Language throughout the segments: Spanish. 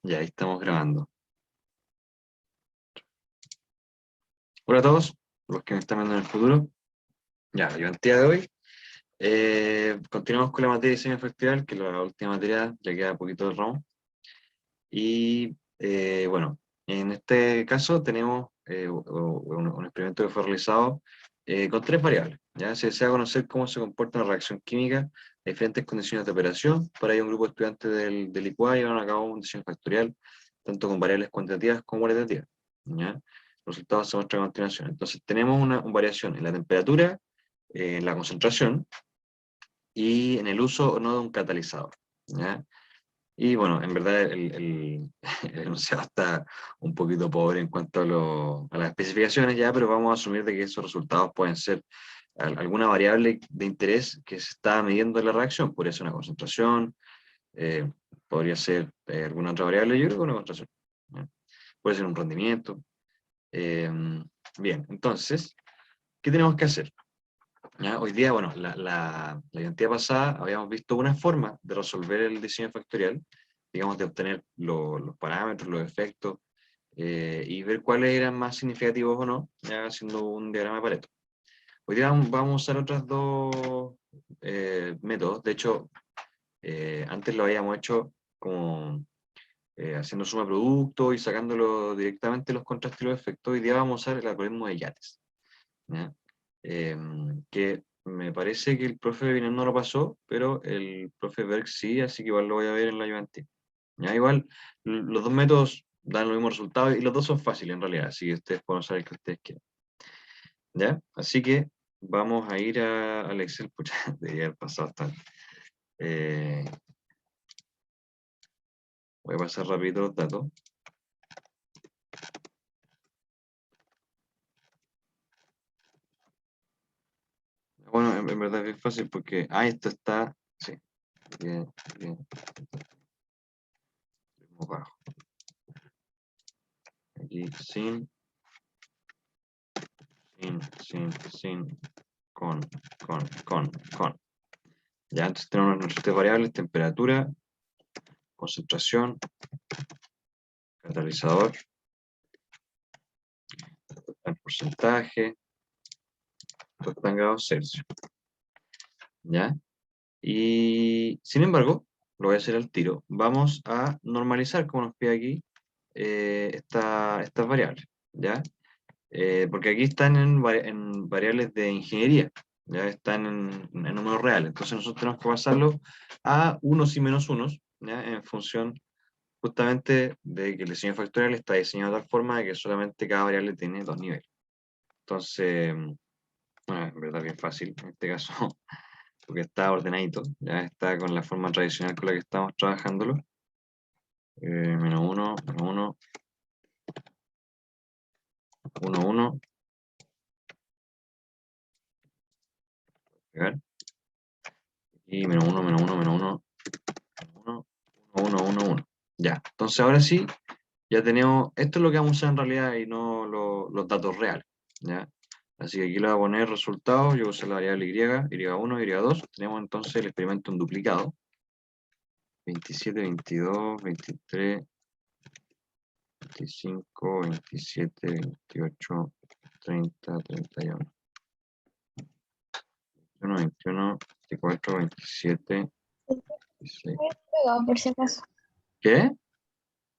Ya, ahí estamos grabando. Hola a todos, los que me están viendo en el futuro. Ya, la ayudantía de hoy. Continuamos con la materia de diseño factorial, que es la última materia, ya queda poquito del ramo. Y bueno, en este caso tenemos un experimento que fue realizado con tres variables. ¿Ya? Se desea conocer cómo se comporta una reacción química en diferentes condiciones de operación. Para ello, un grupo de estudiantes del IPUA llevaron a cabo un diseño factorial, tanto con variables cuantitativas como cualitativas. ¿Ya? Los resultados se muestran a continuación. Entonces, tenemos una variación en la temperatura, en la concentración y en el uso o no de un catalizador. ¿Ya? Y bueno, en verdad el enunciado está un poquito pobre en cuanto a las especificaciones ya, pero vamos a asumir de que esos resultados pueden ser alguna variable de interés que se está midiendo en la reacción. Podría ser una concentración, eh, podría ser alguna otra variable, yo creo que una concentración. ¿Ya? Puede ser un rendimiento. Eh, Bien, entonces, ¿qué tenemos que hacer? ¿Ya? Hoy día, bueno, la identidad pasada habíamos visto una forma de resolver el diseño factorial, digamos, de obtener los parámetros, los efectos, y ver cuáles eran más significativos o no, ya haciendo un diagrama de Pareto. Hoy día vamos a usar otros dos métodos. De hecho, antes lo habíamos hecho como haciendo suma de producto y sacándolo directamente los contrastes y los efectos. Hoy día vamos a usar el algoritmo de Yates, ¿ya? Que me parece que el profe Viner no lo pasó, pero el profe Berg sí, así que igual lo voy a ver en la ayudantía. Ya, igual, los dos métodos dan los mismos resultados y los dos son fáciles en realidad, así que ustedes pueden usar el que ustedes quieran. ¿Ya? Así que vamos a ir al Excel, pucha, debería haber pasado hasta... eh, voy a pasar rápido los datos. Bueno, en verdad es bien fácil porque... Ah, esto está... Sí, bien, bien. Ritmo bajo. Aquí sin, con. Ya, entonces tenemos nuestras tres variables: temperatura, concentración, catalizador, el porcentaje, en grados Celsius. ¿Ya? Y sin embargo, lo voy a hacer al tiro. Vamos a normalizar, como nos pide aquí, estas variables. ¿Ya? Porque aquí están en variables de ingeniería. Ya están en números reales. Entonces nosotros tenemos que pasarlo a unos y menos unos, ¿ya? En función justamente de que el diseño factorial está diseñado de tal forma de que solamente cada variable tiene dos niveles. Entonces, bueno, en verdad es bien fácil en este caso, porque está ordenadito, ya está con la forma tradicional con la que estamos trabajándolo. Menos 1, menos 1, 1, 1, pegar, y menos 1, menos 1, menos 1, 1, 1, 1, 1. Ya, entonces ahora sí, ya tenemos, esto es lo que vamos a usar en realidad y no los datos reales, ¿ya? Así que aquí le voy a poner resultados, yo usé la variable y, y1, y2, tenemos entonces el experimento en duplicado, 27, 22, 23, 25, 27, 28, 30, 31, 21, 21, 24, 27, 26. Pegado, por si acaso. ¿Qué?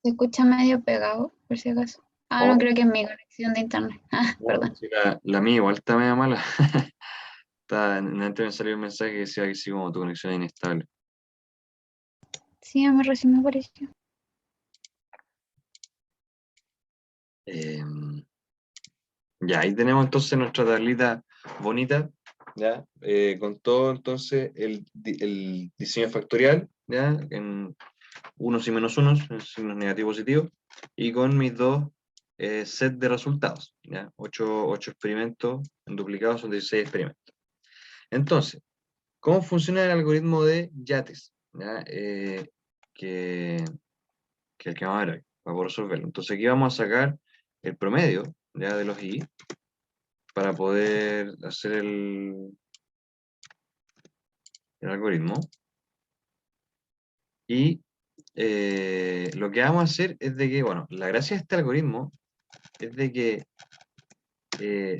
Se escucha medio pegado, por si acaso. Ah, no, Oh, creo que es mi conexión de internet. Ah, no, perdón. si la mía igual está media mala. Antes me salió un mensaje que decía que sí, como tu conexión es inestable. Sí, a mí recién me apareció. Eh, ya, ahí tenemos entonces nuestra tablita bonita, ¿ya? Con todo entonces el diseño factorial, ¿ya? En unos y menos unos, en signos negativos y positivos, y con mis dos sets de resultados, ¿ya? 8 experimentos en duplicados son 16 experimentos. Entonces, ¿cómo funciona el algoritmo de Yates? ¿Ya? Que, que el que vamos a ver hoy, para poder resolverlo. Entonces aquí vamos a sacar el promedio, ¿ya? De los I para poder hacer el algoritmo. Y lo que vamos a hacer es de que, bueno, la gracia de este algoritmo es de que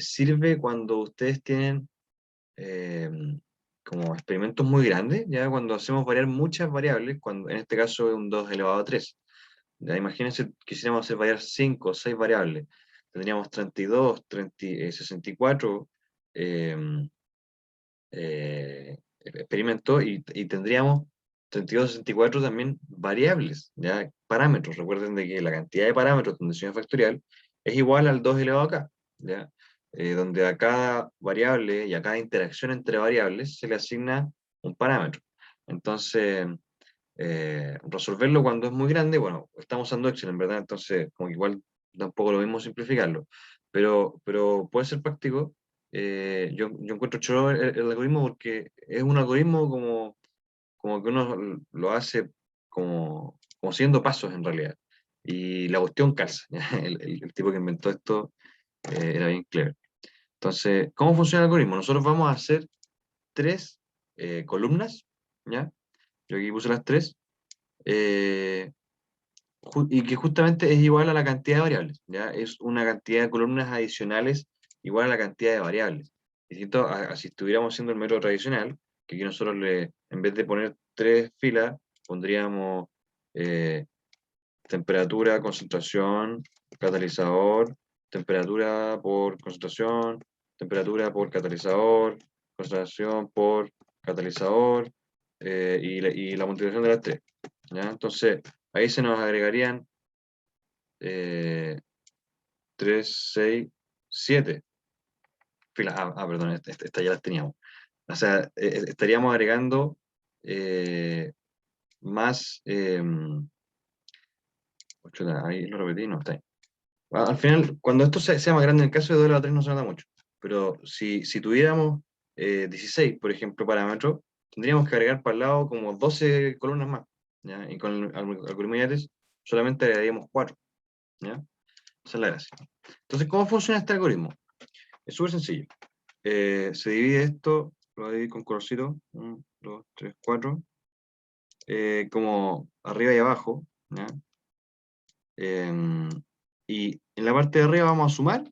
sirve cuando ustedes tienen como experimentos muy grandes, ya cuando hacemos variar muchas variables, cuando en este caso es un 2 elevado a 3. Ya, imagínense, quisiéramos hacer variar 5 o 6 variables. Tendríamos 32, 64 experimentos y tendríamos 32, 64 también variables, ya parámetros. Recuerden de que la cantidad de parámetros de condición factorial es igual al 2 elevado acá, ¿ya? Donde a cada variable y a cada interacción entre variables se le asigna un parámetro. Entonces, resolverlo cuando es muy grande, bueno, estamos usando Excel en verdad, entonces como que igual tampoco lo mismo simplificarlo, pero puede ser práctico. Yo encuentro chulo el algoritmo porque es un algoritmo como que uno lo hace como siguiendo pasos en realidad. Y la cuestión calza. ¿Ya? El tipo que inventó esto era bien clever. Entonces, ¿cómo funciona el algoritmo? Nosotros vamos a hacer tres columnas, ¿ya? Yo aquí puse las tres, eh, y que justamente es igual a la cantidad de variables, ¿ya? Es una cantidad de columnas adicionales igual a la cantidad de variables. Distinto a si estuviéramos haciendo el método tradicional, que aquí nosotros en vez de poner tres filas, pondríamos eh, temperatura, concentración, catalizador, temperatura por concentración, temperatura por catalizador, concentración por catalizador, y la multiplicación de las tres, ¿ya? Entonces, ahí se nos agregarían 3, 6, 7 filas. Perdón, esta ya las teníamos. O sea, estaríamos agregando más... ahí lo repetí, no, está ahí. Al final, cuando esto sea más grande, en el caso de 2 elevado a 3 no se nota mucho. Pero si tuviéramos 16, por ejemplo, parámetros, tendríamos que agregar para el lado como 12 columnas más, ¿ya? Y con el algoritmo IATES solamente agregaríamos 4, ¿ya? Esa es la gracia. Entonces, ¿cómo funciona este algoritmo? Es súper sencillo. Se divide esto, lo voy a dividir con colorcito, 1, 2, 3, 4, como arriba y abajo, ¿ya? Y en la parte de arriba vamos a sumar,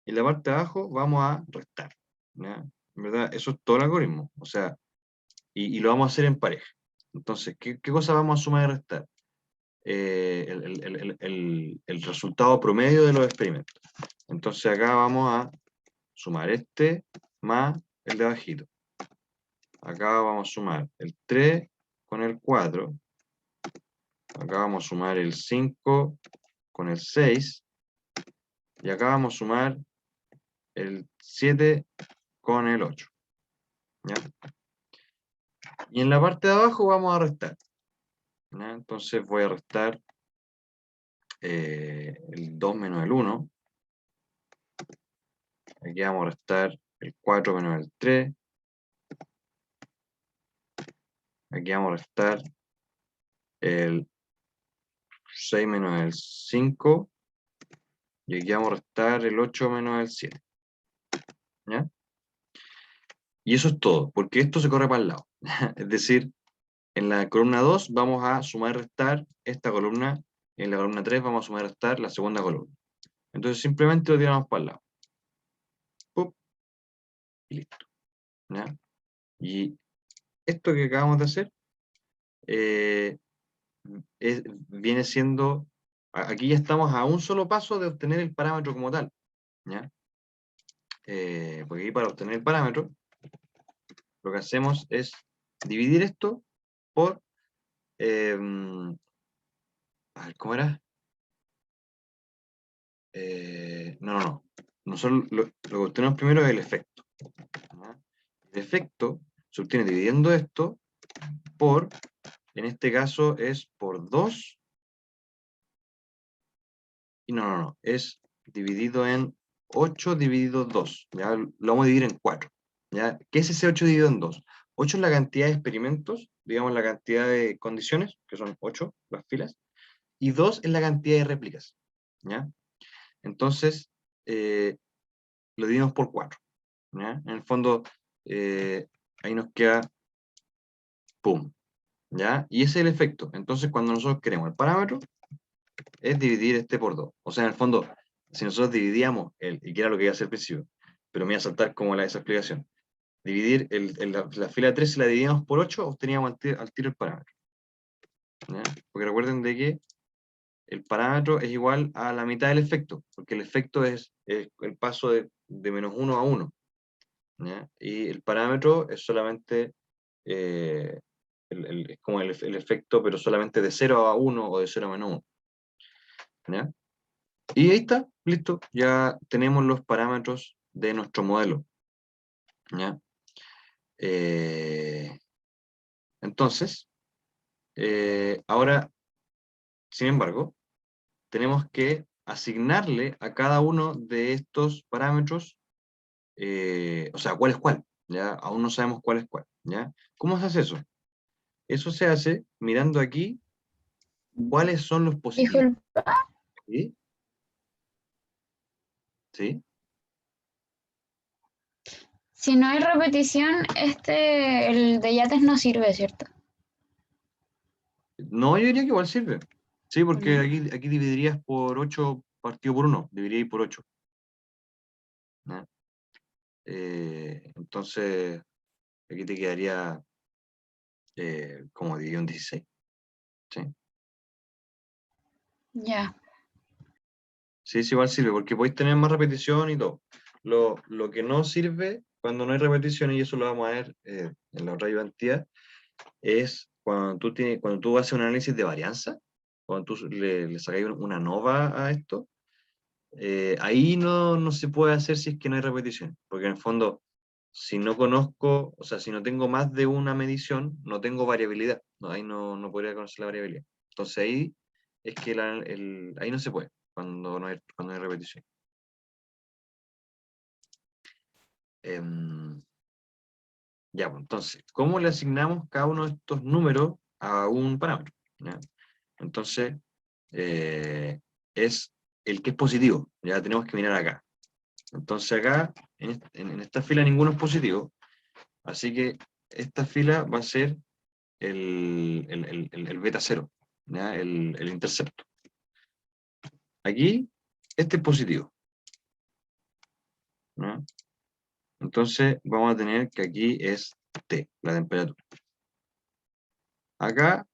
y en la parte de abajo vamos a restar, ¿ya? En verdad, eso es todo el algoritmo, o sea, y lo vamos a hacer en pareja. Entonces, ¿qué cosa vamos a sumar y restar? El resultado promedio de los experimentos. Entonces acá vamos a sumar este más el de abajito. Acá vamos a sumar el 3 con el 4. Acá vamos a sumar el 5 con el 6. Y acá vamos a sumar el 7 con el 8. ¿Ya? Y en la parte de abajo vamos a restar, ¿ya? Entonces voy a restar el 2 menos el 1. Aquí vamos a restar el 4 menos el 3. Aquí vamos a restar el 6 menos el 5. Y aquí vamos a restar el 8 menos el 7. ¿Ya? Y eso es todo, porque esto se corre para el lado. Es decir, en la columna 2 vamos a sumar y restar esta columna, y en la columna 3 vamos a sumar y restar la segunda columna. Entonces simplemente lo tiramos para el lado. ¡Pup! Y listo. ¿Ya? Y esto que acabamos de hacer eh, viene siendo, aquí ya estamos a un solo paso de obtener el parámetro como tal. ¿Ya? Porque aquí para obtener el parámetro, lo que hacemos es dividir esto por, a ver, ¿cómo era? No. Nosotros lo que obtenemos primero es el efecto, ¿ya? El efecto se obtiene dividiendo esto por, en este caso es por 2, y no, es dividido en 8 dividido 2, ¿ya? Lo vamos a dividir en 4, ¿ya? ¿Qué es ese 8 dividido en 2? 8 es la cantidad de experimentos, digamos la cantidad de condiciones, que son 8, las filas, y 2 es la cantidad de réplicas, ¿ya? Entonces, lo dividimos por 4, ¿ya? En el fondo, ahí nos queda, ¡pum! ¿ya? Y ese es el efecto. Entonces, cuando nosotros queremos el parámetro, es dividir este por 2. O sea, en el fondo, si nosotros dividíamos, y que era lo que iba a hacer al principio, pero me iba a saltar como esa explicación, dividir la fila 3, si la dividíamos por 8, obteníamos al tiro el parámetro. ¿Ya? Porque recuerden de que el parámetro es igual a la mitad del efecto, porque el efecto es el paso de -1 a 1. ¿Ya? Y el parámetro es solamente es como el efecto, pero solamente de 0 a 1 o de 0 a -1. ¿Ya? Y ahí está, listo, ya tenemos los parámetros de nuestro modelo. ¿Ya? Eh, entonces, ahora, sin embargo, tenemos que asignarle a cada uno de estos parámetros, o sea, cuál es cuál, ¿ya? Aún no sabemos cuál es cuál, ¿ya? ¿Cómo se hace eso? Eso se hace mirando aquí cuáles son los positivos, Disculpa, ¿sí? ¿Sí? si no hay repetición, el de yates no sirve, ¿cierto? No, yo diría que igual sirve. Sí, ¿O porque no? aquí dividirías por 8 partido por 1, dividirías por 8. Entonces, aquí te quedaría como dividido en 16. ¿Sí? Ya, Sí, sí, igual sirve, porque podéis tener más repetición y todo. Lo que no sirve cuando no hay repetición, y eso lo vamos a ver en la otra ayudantía, es cuando tú haces un análisis de varianza, cuando tú le sacáis una nova a esto, ahí no se puede hacer si es que no hay repetición, porque en el fondo, si no conozco, o sea, si no tengo más de una medición, no tengo variabilidad, no, ahí no podría conocer la variabilidad. Entonces ahí es que ahí no se puede, cuando no hay repetición. Em, ya, pues, entonces, ¿cómo le asignamos cada uno de estos números a un parámetro? ¿Ya? Entonces, eh, es el que es positivo, ya tenemos que mirar acá. Entonces acá, en esta fila ninguno es positivo, así que esta fila va a ser el beta 0, ¿ya? El intercepto. Aquí, este es positivo, ¿no? Entonces vamos a tener que aquí es T, la temperatura. Acá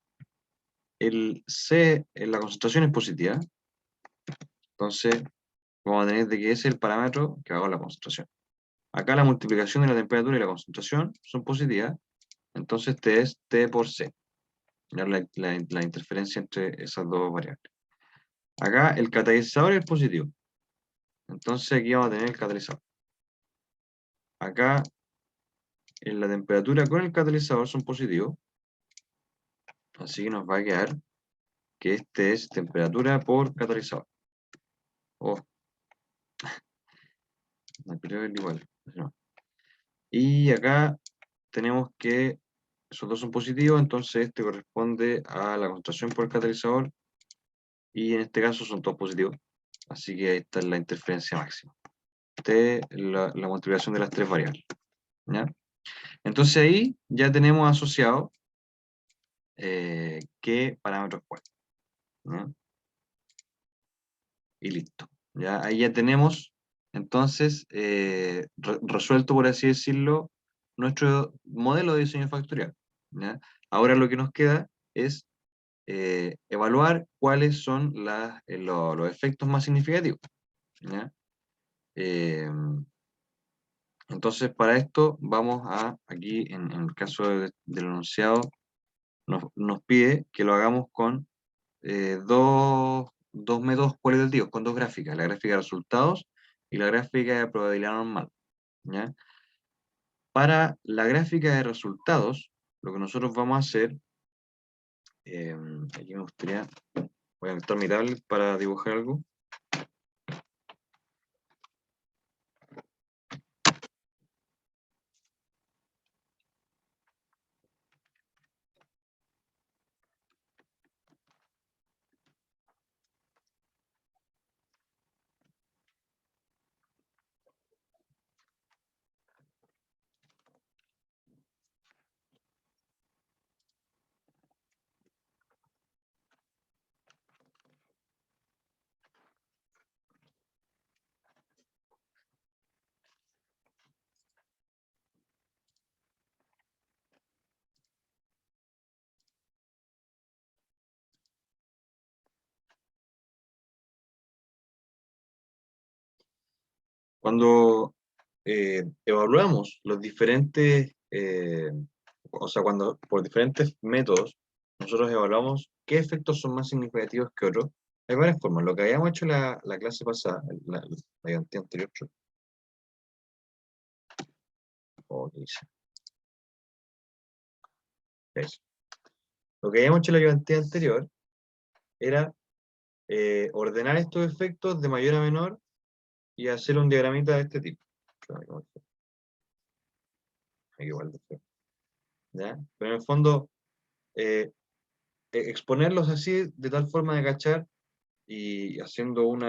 el C, la concentración es positiva, entonces vamos a tener de que es el parámetro que va con la concentración. Acá la multiplicación de la temperatura y la concentración son positivas, entonces T es T por C, ya la interferencia entre esas dos variables. Acá el catalizador es positivo, entonces aquí vamos a tener el catalizador. Acá en la temperatura con el catalizador son positivos, así que nos va a quedar que este es temperatura por catalizador. Oh, pero es igual. No. Y acá tenemos que esos dos son positivos, entonces este corresponde a la concentración por catalizador, y en este caso son todos positivos, así que ahí está la interferencia máxima. La multiplicación de las tres variables. ¿Ya? Entonces ahí ya tenemos asociado qué parámetros cuál. ¿Ya? Y listo. ¿Ya? Ahí ya tenemos, entonces, resuelto, por así decirlo, nuestro modelo de diseño factorial. ¿Ya? Ahora lo que nos queda es evaluar cuáles son los efectos más significativos. ¿Ya? Eh, entonces, para esto vamos aquí en el caso del enunciado, nos pide que lo hagamos con dos métodos cualitativos, con dos gráficas, la gráfica de resultados y la gráfica de probabilidad normal. ¿Ya? Para la gráfica de resultados, lo que nosotros vamos a hacer, aquí me gustaría, voy a conectar mi tablet para dibujar algo. Cuando evaluamos los diferentes, o sea, cuando por diferentes métodos, nosotros evaluamos qué efectos son más significativos que otros, hay varias formas. Lo que habíamos hecho la clase pasada, la ayudantía anterior, o ¿qué dice? Eso. Lo que habíamos hecho en la ayudantía anterior era ordenar estos efectos de mayor a menor y hacer un diagramita de este tipo. Igual de feo. ¿Ya? Pero en el fondo, exponerlos así de tal forma de cachar y haciendo un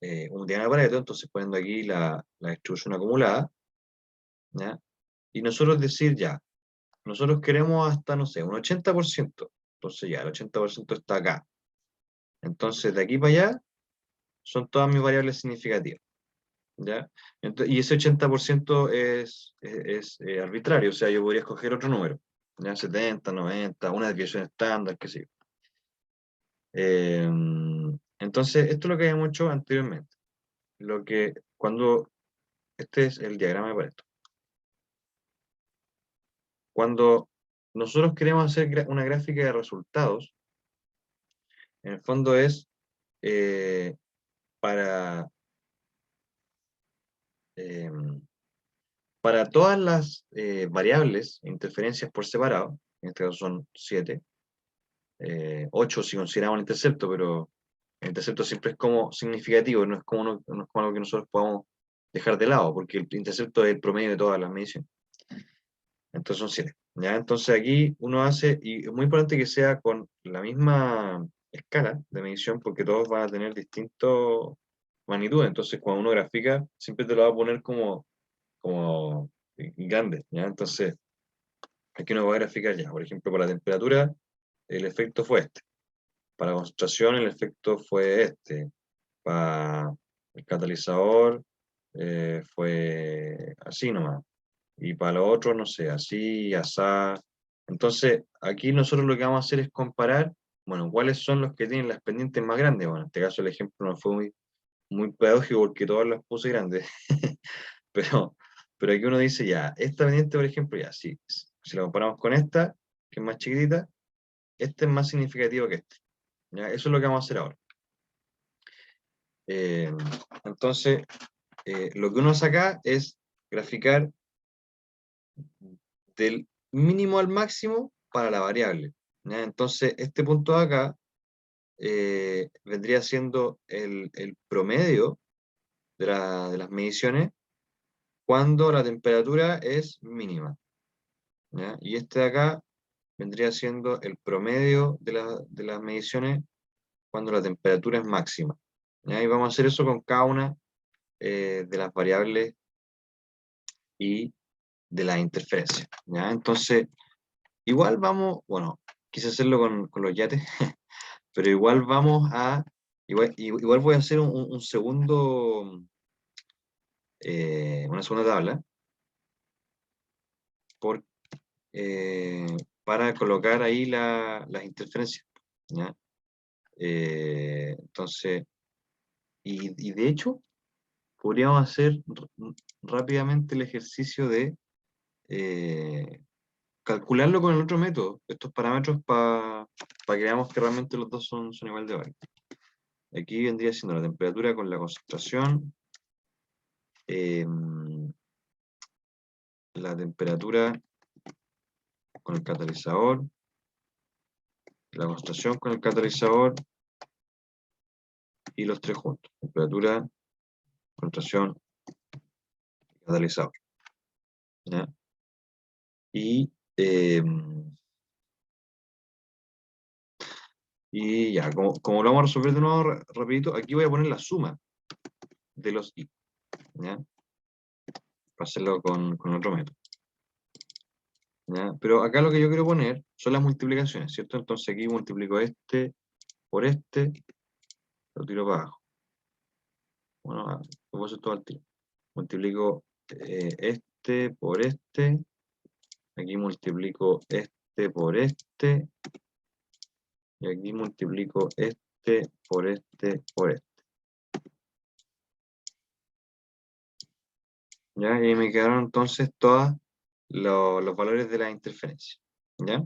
diagrama de Pareto, entonces poniendo aquí la distribución acumulada, ¿ya? Y nosotros decir ya, nosotros queremos hasta, no sé, un 80%, entonces ya, el 80% está acá. Entonces de aquí para allá son todas mis variables significativas, ¿ya? Y ese 80% es arbitrario, o sea, yo podría escoger otro número, ¿ya? 70, 90, una desviación estándar, qué sé yo. Entonces, esto es lo que habíamos hecho anteriormente. Este es el diagrama de Pareto. Cuando nosotros queremos hacer una gráfica de resultados, en el fondo es eh, para, eh, para todas las variables, interferencias por separado, en este caso son 7, 8 si consideramos el intercepto, pero el intercepto siempre es como significativo, no es como, no es como algo que nosotros podamos dejar de lado, porque el intercepto es el promedio de todas las mediciones. Entonces son 7. ¿Ya? Entonces aquí uno hace, y es muy importante que sea con la misma escala de medición, porque todos van a tener distintas magnitudes. Entonces cuando uno grafica, siempre te lo va a poner como grande. ¿Ya? Entonces aquí uno va a graficar ya. Por ejemplo, para la temperatura, el efecto fue este. Para la concentración, el efecto fue este. Para el catalizador, fue así nomás. Y para lo otro, no sé, así, asá. Entonces, aquí nosotros lo que vamos a hacer es comparar, bueno, cuáles son los que tienen las pendientes más grandes. Bueno, en este caso el ejemplo no fue muy pedagógico porque todas las puse grandes, pero, pero aquí uno dice, ya, esta pendiente, por ejemplo, ya, sí, si la comparamos con esta, que es más chiquitita, este es más significativo que este. ¿Ya? Eso es lo que vamos a hacer ahora. Eh, entonces, lo que uno hace acá es graficar del mínimo al máximo para la variable. ¿Ya? Entonces, este punto de acá vendría siendo el promedio de las mediciones cuando la temperatura es mínima. ¿Ya? Y este de acá vendría siendo el promedio de las mediciones cuando la temperatura es máxima. ¿Ya? Y vamos a hacer eso con cada una de las variables y de las interferencias. ¿Ya? Entonces, igual vamos, bueno, quise hacerlo con los yates, pero igual igual voy a hacer un segundo, una segunda tabla por, eh, para colocar ahí las interferencias. ¿Ya? Entonces, y de hecho, podríamos hacer rápidamente el ejercicio de calcularlo con el otro método, estos parámetros para que veamos que realmente los dos son igual de válidos. Aquí vendría siendo la temperatura con la concentración, la temperatura con el catalizador, la concentración con el catalizador y los tres juntos. Temperatura, concentración, catalizador. ¿Ya? Eh, y ya, como lo vamos a resolver de nuevo rapidito, aquí voy a poner la suma de los i. ¿Ya? Para hacerlo con otro método. ¿Ya? Pero acá lo que yo quiero poner son las multiplicaciones, ¿cierto? Entonces aquí multiplico este por este, lo tiro para abajo. Bueno, lo puedo hacer todo al tiro. Multiplico este por este, aquí multiplico este por este, y aquí multiplico este por este por este. ¿ya? Y ahí me quedaron entonces todos los valores de la interferencia, ¿ya?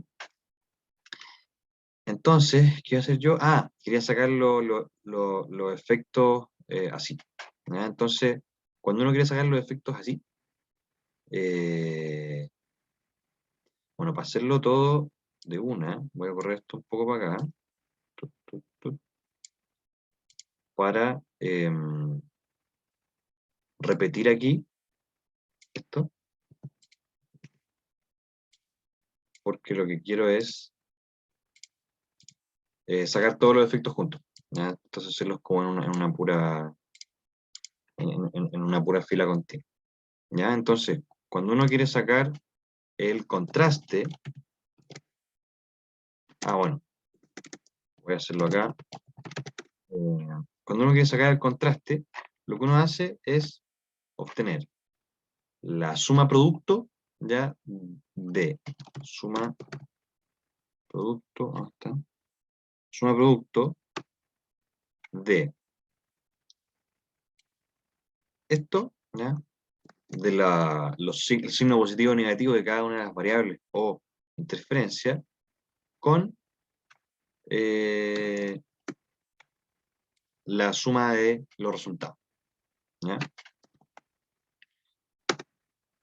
Entonces, ¿qué iba a hacer yo? Ah, quería sacar los efectos así, ¿ya? Entonces, cuando uno quiere sacar los efectos así, eh, bueno, para hacerlo todo de una, voy a correr esto un poco para acá, tu, para repetir aquí esto, porque lo que quiero es sacar todos los efectos juntos, ¿ya? Entonces hacerlos como en una pura fila continua, ¿ya? Entonces, cuando uno quiere sacar el contraste, bueno, voy a hacerlo acá. Cuando uno quiere sacar el contraste, lo que uno hace es obtener la suma producto, ya, de suma producto, ¿dónde está? Suma producto de esto, ¿ya? De el signo positivo o negativo de cada una de las variables o interferencia con eh, la suma de los resultados, ¿ya?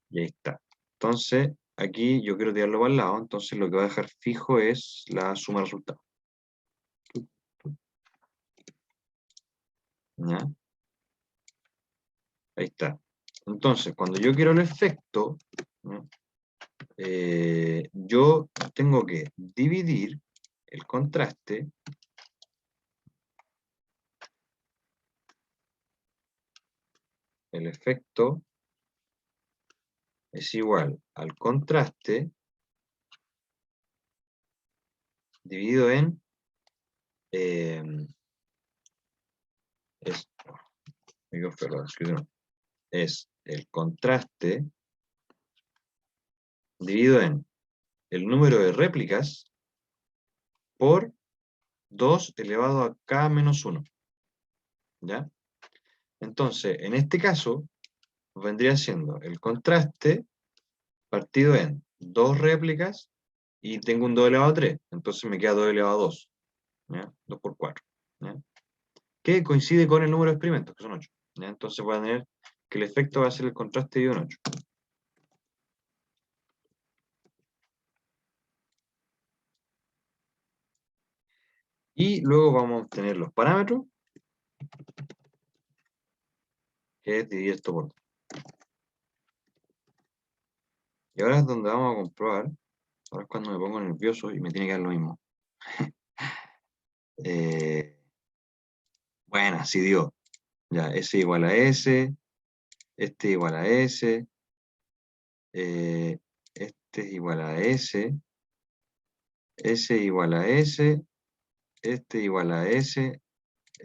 Y ahí está. Entonces, aquí yo quiero tirarlo para el lado, entonces lo que voy a dejar fijo es la suma de resultados, ¿ya? Ahí está. Entonces, cuando yo quiero el efecto, ¿no? Yo tengo que dividir el contraste el efecto es igual al contraste dividido en es, digo, perdón, es el contraste dividido en el número de réplicas por 2 elevado a k menos 1, ¿ya? Entonces, en este caso, vendría siendo el contraste partido en 2 réplicas y tengo un 2 elevado a 3, entonces me queda 2 elevado a 2, ¿ya? 2 por 4, ¿ya? Que coincide con el número de experimentos, que son 8, ¿ya? Entonces voy a tener que el efecto va a ser el contraste dividido en 8. Y luego vamos a obtener los parámetros, que es dividir esto por 2. Y ahora es donde vamos a comprobar, ahora es cuando me pongo nervioso y me tiene que dar lo mismo. Bueno, sí dio. Ya, S igual a S, este igual a S, este es igual a S, S igual a S, este igual a S,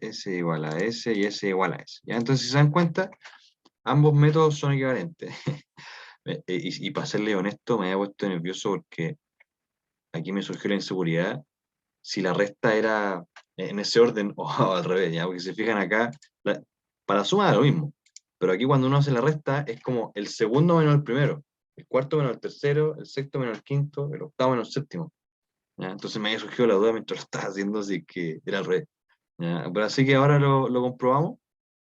S igual a S y S igual a S. ¿Ya? Entonces, si se dan cuenta, ambos métodos son equivalentes. Y para serle honesto, me había puesto nervioso porque aquí me surgió la inseguridad si la resta era en ese orden o al revés, ¿ya? Porque si se fijan acá, para la suma da lo mismo, pero aquí cuando uno hace la resta es como el segundo menos el primero, el cuarto menos el tercero, el sexto menos el quinto, el octavo menos el séptimo, ¿ya? Entonces me había surgido la duda mientras lo estaba haciendo, así que era al revés, ¿ya? Pero así que ahora lo comprobamos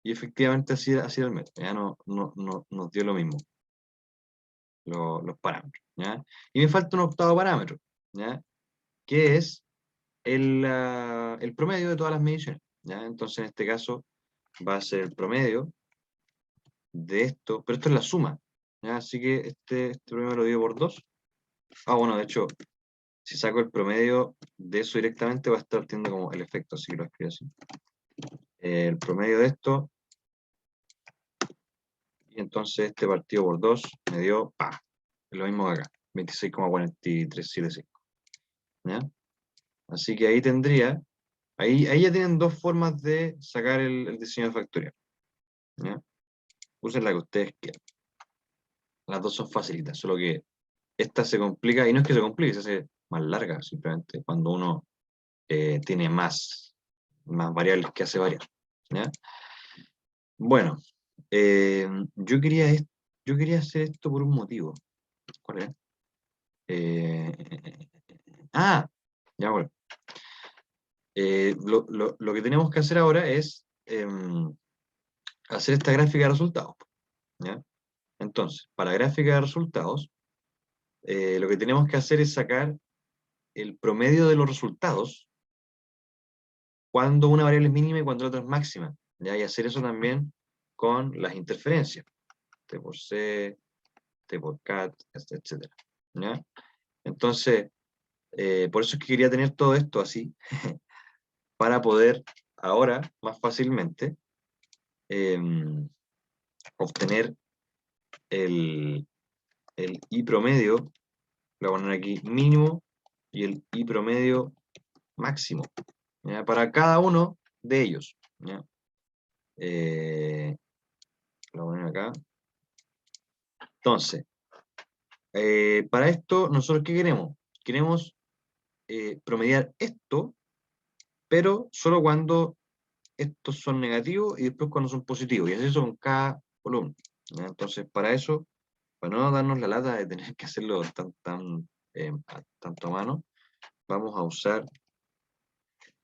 y efectivamente así era el método, ya nos dio lo mismo, los parámetros, ¿ya? Y me falta un octavo parámetro, ¿ya? Que es el promedio de todas las mediciones, ¿ya? Entonces, en este caso, va a ser el promedio de esto, pero esto es la suma, ¿ya? Así que este promedio lo divido por 2. Bueno, de hecho, si saco el promedio de eso directamente, va a estar teniendo como el efecto, así que lo escribo así. El promedio de esto, y entonces este partido por 2 me dio, es lo mismo que acá, 26,4375, ¿ya? Así que ahí tendría, ahí ya tienen dos formas de sacar el diseño factorial, ¿ya? Usen la que ustedes quieran. Las dos son facilitas, solo que esta se complica, y no es que se complique, se hace más larga simplemente, cuando uno tiene más variables que hace variar, ¿ya? Bueno, yo quería esto, yo quería hacer esto por un motivo. ¿Cuál era? Ya bueno. Lo que tenemos que hacer ahora es hacer esta gráfica de resultados. ¿Ya? Entonces, para gráfica de resultados, lo que tenemos que hacer es sacar el promedio de los resultados cuando una variable es mínima y cuando la otra es máxima. ¿Ya? Y hacer eso también con las interferencias. T por C, T por cat, etc. ¿Ya? Entonces, por eso es que quería tener todo esto así, para poder ahora, más fácilmente, obtener el I promedio, lo voy a poner aquí mínimo, y el I promedio máximo, ¿ya? Para cada uno de ellos. ¿Ya? Lo voy a poner acá. Entonces, para esto, ¿nosotros qué queremos? Queremos promediar esto, pero solo cuando estos son negativos y después cuando son positivos, y así eso con cada columna. ¿Ya? Entonces, para eso, para no darnos la lata de tener que hacerlo tanto a mano, vamos a usar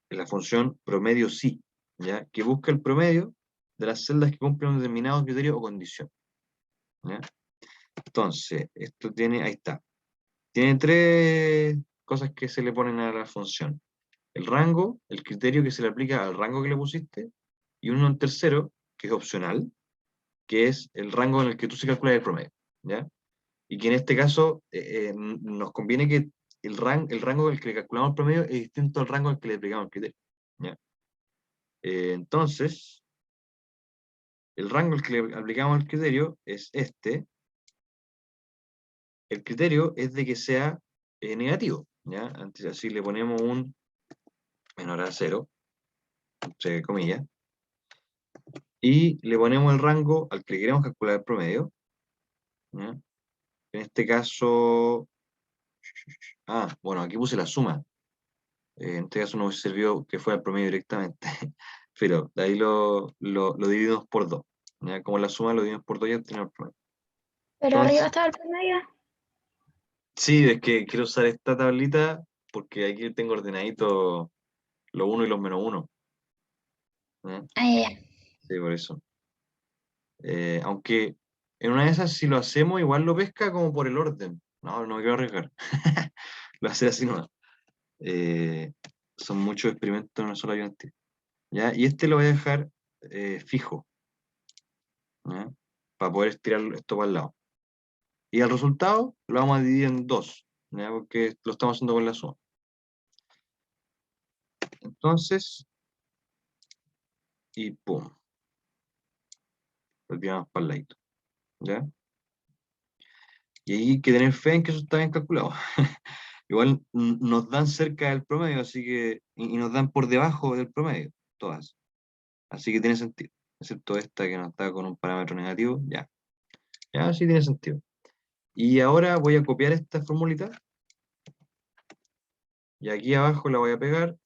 la función promedio sí, ¿ya? Que busca el promedio de las celdas que cumplen un determinado criterio o condición. ¿Ya? Entonces, esto tiene, ahí está. Tiene tres cosas que se le ponen a la función. El rango, el criterio que se le aplica al rango que le pusiste, y uno en tercero, que es opcional, que es el rango en el que tú se calcula el promedio. ¿Ya? Y que en este caso nos conviene que el rango del que le calculamos el promedio es distinto al rango al que le aplicamos el criterio. ¿Ya? Entonces, el rango al que le aplicamos el criterio es este. El criterio es de que sea negativo. ¿Ya? Antes, así le ponemos un menor a 0, entre comillas, y le ponemos el rango al que le queremos calcular el promedio. ¿Ya? En este caso, bueno, aquí puse la suma. En este caso nos sirvió que fuera el promedio directamente, pero de ahí lo dividimos por 2. ¿Ya? Como la suma lo dividimos por 2 y obtenemos el promedio. Pero arriba Entonces, está el promedio. sí, es que quiero usar esta tablita porque aquí tengo ordenadito los 1 y los menos 1. Ah, ya, ya. Sí, por eso. Aunque en una de esas, si lo hacemos, igual lo pesca como por el orden. No, no me quiero arriesgar. Lo hacer así nomás. Eh, Son muchos experimentos en una sola ayudante. ¿Ya? Y este lo voy a dejar fijo, ¿ya? Para poder estirar esto para el lado. Y el resultado lo vamos a dividir en 2, ¿ya? Porque lo estamos haciendo con la suma. Entonces, y pum, lo tiramos para el lado, ¿ya? Y ahí hay que tener fe en que eso está bien calculado. Igual nos dan cerca del promedio, así que, y nos dan por debajo del promedio, todas. Así que tiene sentido. Excepto esta que nos da con un parámetro negativo, ya. Ya sí tiene sentido. Y ahora voy a copiar esta formulita. Y aquí abajo la voy a pegar,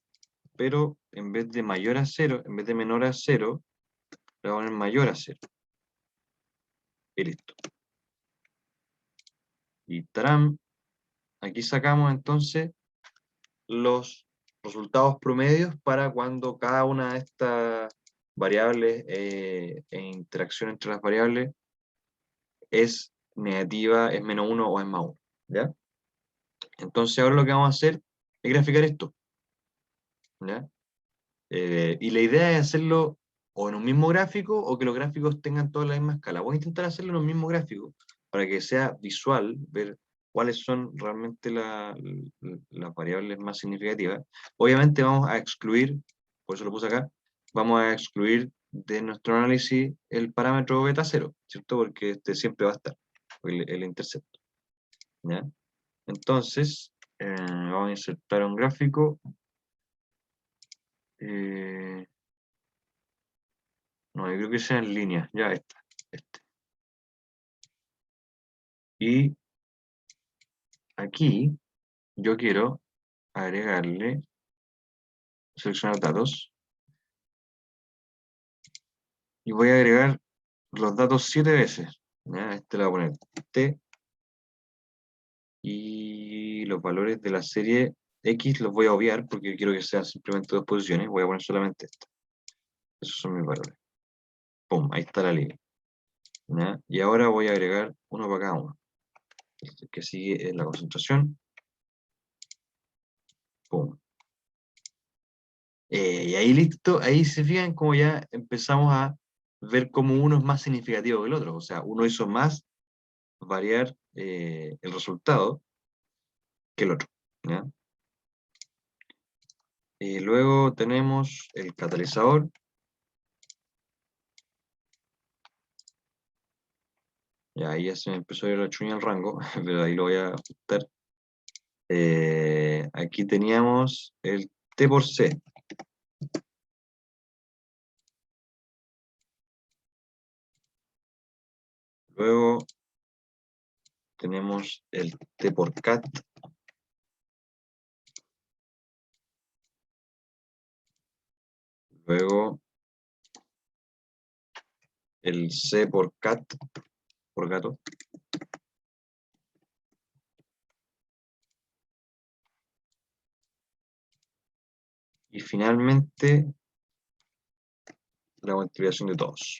pero en vez de mayor a 0, en vez de menor a 0, la voy a poner mayor a 0. Y listo. Y ¡tarán! Aquí sacamos entonces los resultados promedios para cuando cada una de estas variables e interacción entre las variables es negativa, es -1 o es +1. ¿Ya? Entonces ahora lo que vamos a hacer es graficar esto. ¿Ya? Y la idea es hacerlo o en un mismo gráfico o que los gráficos tengan toda la misma escala. Voy a intentar hacerlo en un mismo gráfico para que sea visual, ver cuáles son realmente las variables más significativas. Obviamente vamos a excluir, por eso lo puse acá, vamos a excluir de nuestro análisis el parámetro beta 0, ¿cierto? Porque este siempre va a estar, el intercepto. ¿Ya? Entonces, vamos a insertar un gráfico. eh, No, yo creo que sea en línea. Ya está. Este. Y aquí yo quiero agregarle, seleccionar datos, y voy a agregar los datos 7 veces. ¿ya? Este le voy a poner T, y los valores de la serie X los voy a obviar porque quiero que sean simplemente dos posiciones, voy a poner solamente esta. Esos son mis valores. Pum, ahí está la línea. ¿Ya? Y ahora voy a agregar uno para cada uno. El que sigue es la concentración. Pum. Y ahí listo, ahí se fijan como ya empezamos a ver cómo uno es más significativo que el otro. O sea, uno hizo más variar el resultado que el otro. ¿Ya? Luego tenemos el catalizador. Ya, ahí ya se me empezó a ir la chuña al rango, pero ahí lo voy a ajustar. Aquí teníamos el T por C. Luego tenemos el T por cat. Luego el C por cat, por gato. Y finalmente la multiplicación de todos.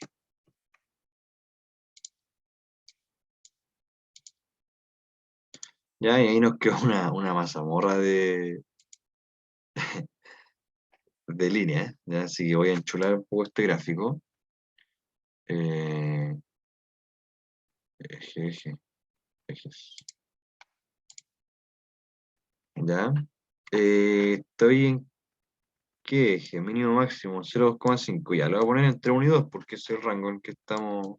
Ya, y ahí nos quedó una mazamorra de líneas, ¿ya? Así que voy a enchular un poco este gráfico. Eh, eje, ejes. ¿Ya? Estoy en ¿qué eje? Mínimo máximo 0,5. Ya, lo voy a poner entre 1 y 2 porque es el rango en que estamos,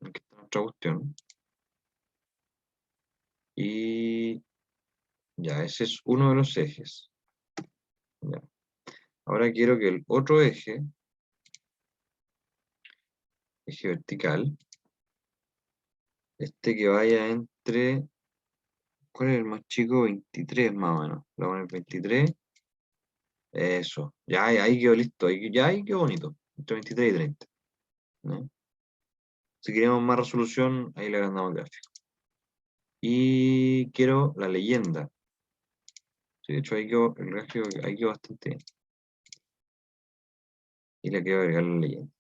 en que está nuestra cuestión. Y ya, ese es uno de los ejes. Ya. Ahora quiero que el otro eje vertical, este que vaya entre, ¿cuál es el más chico? 23 más o menos. Le voy a poner 23. Eso. Ya ahí quedó listo. Ya ahí quedó bonito. Entre 23 y 30. ¿No? Si queremos más resolución, ahí le agrandamos el gráfico. Y quiero la leyenda. Sí, de hecho, ahí quedó, el gráfico ahí quedó bastante bien. Y le quiero agregar la leyenda.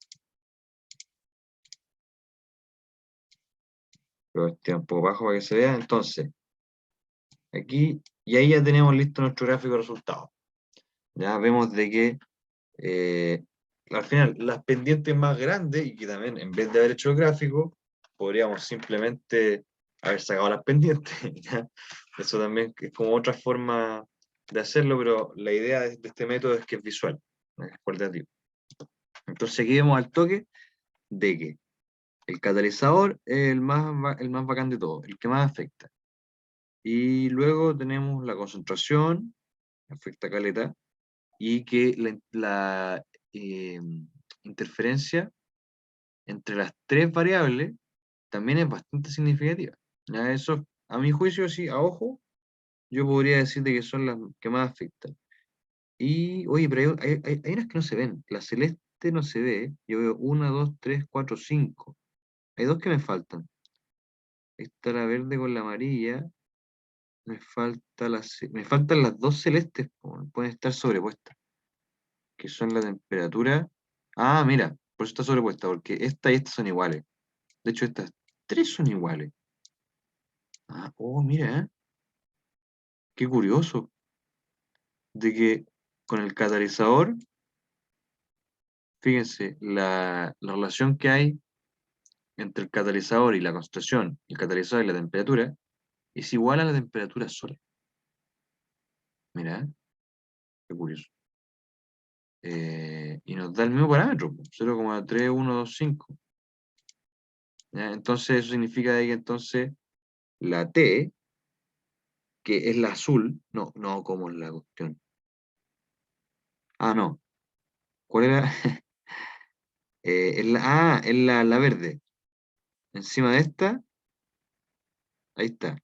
Pero este un poco bajo para que se vea. Entonces, aquí, y ahí ya tenemos listo nuestro gráfico de resultados. Ya vemos de que al final las pendientes más grandes, y que también en vez de haber hecho el gráfico, podríamos simplemente haber sacado las pendientes. ¿Ya? Eso también es como otra forma de hacerlo, pero la idea de este método es que es visual, ¿no? Es cualitativo. Entonces aquí vemos al toque de que el catalizador es el más bacán de todo, el que más afecta. Y luego tenemos la concentración, afecta caleta, y que la eh, interferencia entre las tres variables también es bastante significativa. Ya eso, a mi juicio, sí, a ojo, yo podría decir de que son las que más afectan. Y, oye, pero hay unas que no se ven. La celeste no se ve. Yo veo una, dos, tres, cuatro, cinco. Hay dos que me faltan. Está la verde con la amarilla. Me faltan las dos celestes, pueden estar sobrepuestas, que son la temperatura. Ah, mira, por eso está sobrepuesta, porque esta y esta son iguales. De hecho, estas tres son iguales. Ah, oh, mira, qué curioso. De que con el catalizador, fíjense, la relación que hay entre el catalizador y la concentración, el catalizador y la temperatura, es igual a la temperatura sola. Mira, qué curioso. Y nos da el mismo parámetro, 0,3125. ¿Ya? Entonces eso significa de que entonces la T, que es la azul, no como la cuestión. Ah, no. ¿Cuál era? Es la verde. Encima de esta, ahí está.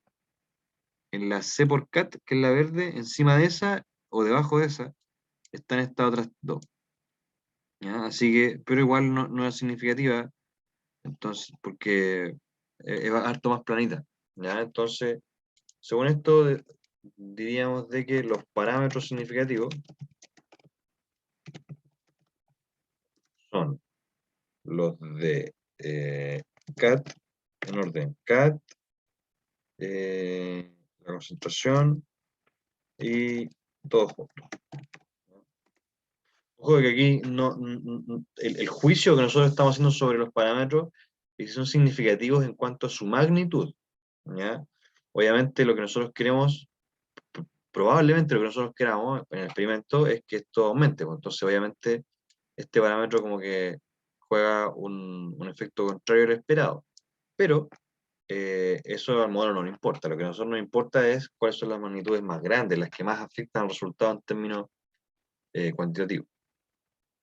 En la C por cat, que es la verde, encima de esa o debajo de esa, están estas otras dos. ¿Ya? Así que, pero igual no es significativa. Entonces, porque es harto más planita, ¿ya? Entonces, según esto, diríamos de que los parámetros significativos son los de cat, en orden cat, la concentración y todo junto. Ojo que aquí el juicio que nosotros estamos haciendo sobre los parámetros es que son significativos en cuanto a su magnitud, ¿ya? Obviamente lo que nosotros queremos, probablemente lo que nosotros queramos en el experimento es que esto aumente, pues. Entonces obviamente este parámetro como que juega un efecto contrario al esperado. Pero eso al modelo no le importa. Lo que a nosotros nos importa es cuáles son las magnitudes más grandes, las que más afectan al resultado en términos cuantitativos,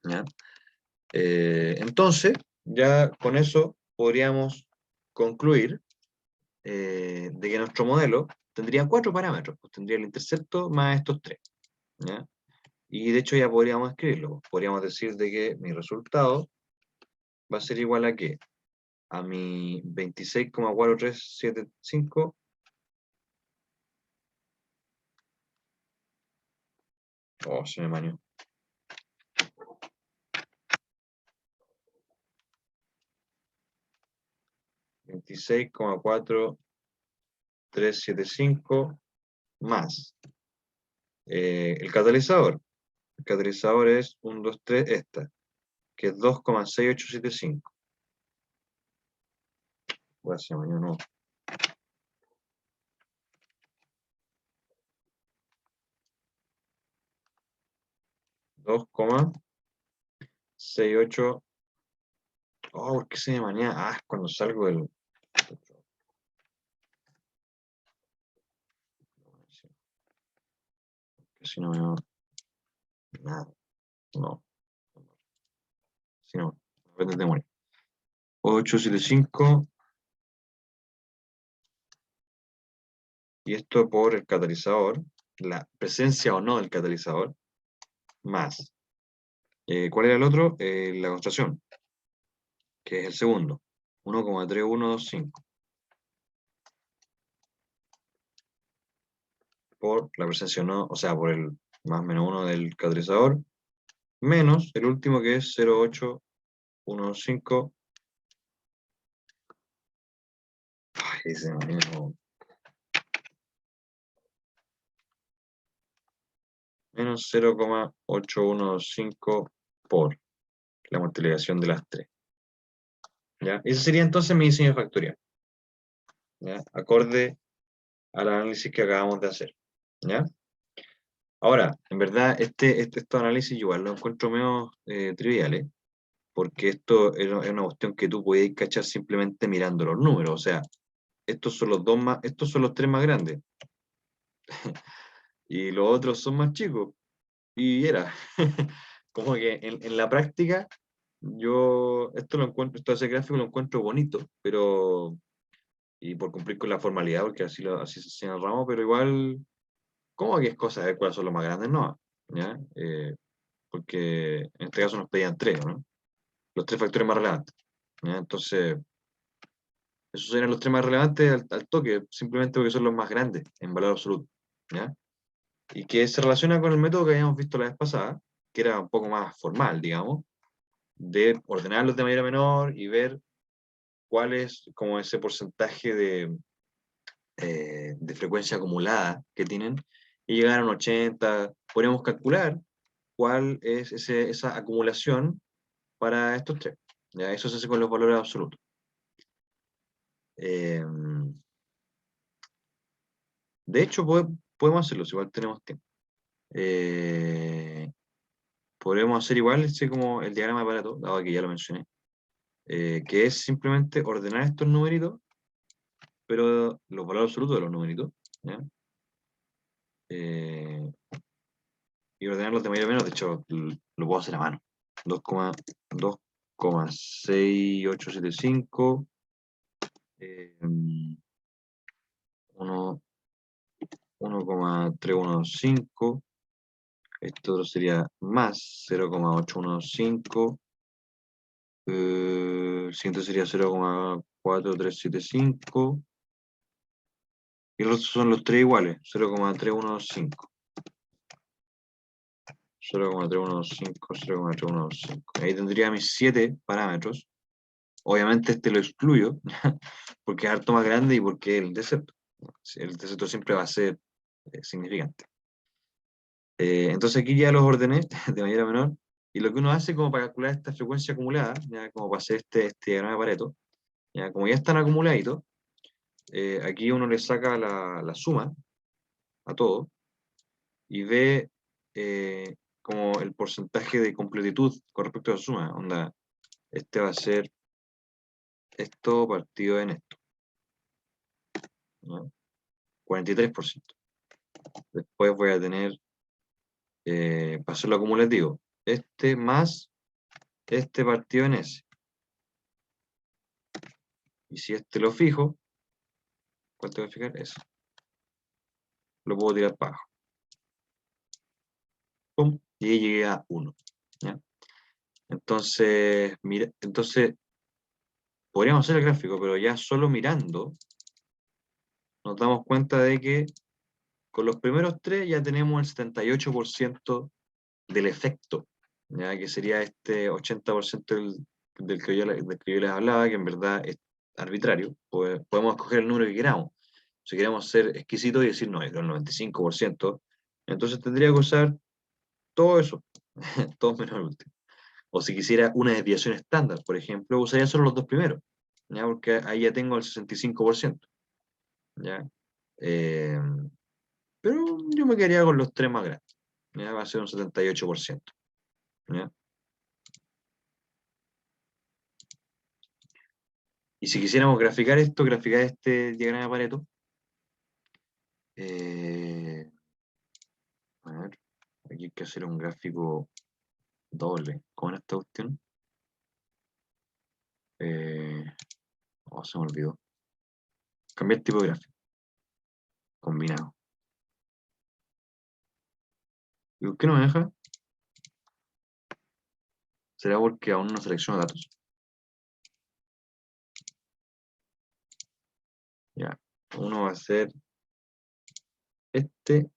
¿ya? Entonces, ya con eso podríamos concluir de que nuestro modelo tendría cuatro parámetros. Pues tendría el intercepto más estos tres, ¿ya? Y de hecho ya podríamos escribirlo. Podríamos decir de que mi resultado va a ser igual a qué? A mi 26,4375. Oh, se me manió. 26,4375 más el catalizador. El catalizador es 1, 2, 3, esta, que es 2,6875. Se me manió, no. 2,68. Oh, ¿por qué se me manía? Ah, es cuando salgo del. Que si no veo nada. No. Si no, depende de morir. 875. Y esto por el catalizador, la presencia o no del catalizador, más. ¿Cuál era el otro? La concentración, que es el segundo. 1,3125. Por la presencia o no, o sea, por el más menos 1 del catalizador, menos el último que es 0,815. Ay, ese mismo. Menos 0,815 por la multiplicación de las tres. ¿Ya? Ese sería entonces mi diseño factorial, ¿ya? Acorde al análisis que acabamos de hacer, ¿ya? Ahora, en verdad, estos análisis yo igual lo encuentro medio triviales, porque esto es una cuestión que tú puedes cachar simplemente mirando los números. O sea, estos son los dos más, estos son los tres más grandes, y los otros son más chicos. Y era, como que en la práctica, yo esto lo encuentro, esto de ese gráfico lo encuentro bonito, pero, y por cumplir con la formalidad, porque así se enseña el ramo, pero igual, ¿cómo que es cosa de cuáles son los más grandes? No, ¿ya? Porque en este caso nos pedían tres, ¿no? Los tres factores más relevantes, ¿ya? Entonces, esos serían los tres más relevantes al toque, simplemente porque son los más grandes en valor absoluto, ¿ya? Y que se relaciona con el método que habíamos visto la vez pasada, que era un poco más formal, digamos, de ordenarlos de mayor a menor y ver cuál es como ese porcentaje de frecuencia acumulada que tienen y llegar a un 80. Podríamos calcular cuál es esa acumulación para estos tres. ¿Ya? Eso se hace con los valores absolutos. Eh, de hecho, podemos hacerlo, si igual tenemos tiempo. Podemos hacer igual como el diagrama de Pareto, dado que ya lo mencioné, que es simplemente ordenar estos numeritos, pero los valores absolutos de los numeritos, ¿ya? Eh, y ordenarlos de mayor a menos. De hecho, lo puedo hacer a mano. 2,6875, 1,315. Esto otro sería más 0,815 El siguiente sería 0,4375. Y los otros son los tres iguales, 0,3125. 0,3125, 0,3125. Ahí tendría mis 7 parámetros. Obviamente este lo excluyo, porque es harto más grande y porque el deserto. El deserto siempre va a ser significante. Entonces aquí ya los ordené de manera menor. Y lo que uno hace como para calcular esta frecuencia acumulada, ya como para hacer este diagrama de Pareto, ya como ya están acumuladitos, aquí uno le saca la suma a todo y ve como el porcentaje de completitud con respecto a la suma. Onda, este va a ser esto partido en esto, ¿no? 43%. Después voy a tener, para hacerlo acumulativo, este más este partido en ese. Y si este lo fijo, ¿cuánto voy a fijar? Eso. Lo puedo tirar para abajo. ¡Pum! Y ahí llegué a 1. ¿Ya? Entonces, mira, entonces, podríamos hacer el gráfico, pero ya solo mirando, nos damos cuenta de que con los primeros tres ya tenemos el 78% del efecto, ¿ya? Que sería este 80% del que yo les hablaba, que en verdad es arbitrario. Podemos escoger el número que queramos. Si queremos ser exquisitos y decir, no, es el 95%, entonces tendría que usar todo eso, todo menos el último. O si quisiera una desviación estándar, por ejemplo, usaría solo los dos primeros, ¿ya? Porque ahí ya tengo el 65%, ¿ya? Eh, pero yo me quedaría con los tres más grandes, ¿ya? Va a ser un 78%, ¿ya? Y si quisiéramos graficar esto, graficar este diagrama de Pareto, eh, a ver, aquí hay que hacer un gráfico doble con esta cuestión. Oh, se me olvidó. Cambiar tipo de gráfico, combinado. ¿Y por qué no me deja? ¿Será porque aún no selecciono datos? Ya, uno va a ser este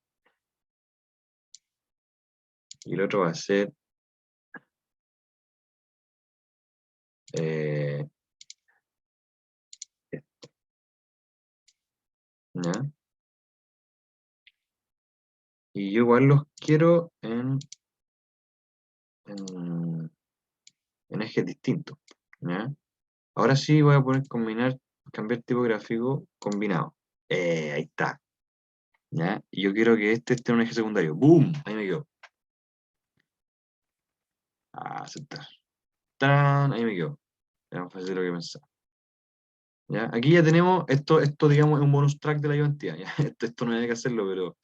y el otro va a ser este, ¿ya? Y yo igual los quiero en, en ejes distintos, ¿ya? Ahora sí voy a poner combinar, cambiar tipo gráfico combinado. Ahí está, ¿ya? Y yo quiero que este esté en un eje secundario. ¡Boom! Ahí me quedo. Aceptar. ¡Tarán! Ahí me quedo. Era más fácil de lo que pensaba. ¿Ya? Aquí ya tenemos, esto digamos es un bonus track de la ayudantía, ¿ya? Esto no había que hacerlo, pero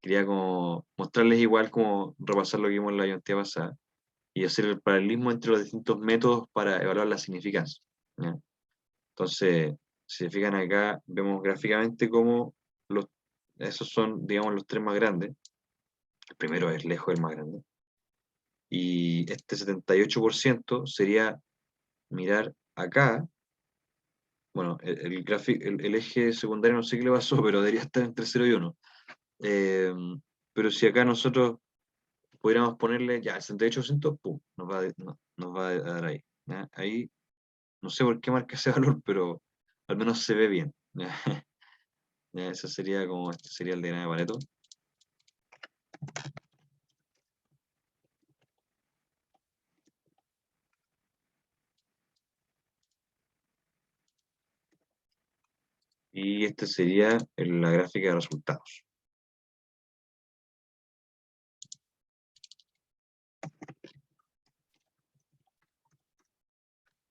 quería como mostrarles igual como repasar lo que vimos en la ayudantía pasada y hacer el paralelismo entre los distintos métodos para evaluar la significancia, ¿ya? Entonces, si se fijan acá, vemos gráficamente cómo esos son, digamos, los tres más grandes. El primero es lejos el más grande. Y este 78% sería mirar acá. Bueno, el eje secundario no sé qué le pasó, pero debería estar entre 0 y 1. Pero si acá nosotros pudiéramos ponerle ya el 68%, ¡pum! Nos va a dar ahí, ¿ya? Ahí, no sé por qué marca ese valor, pero al menos se ve bien, ¿ya? Ya, eso sería como, este sería el diagrama de Pareto. Y este sería la gráfica de resultados.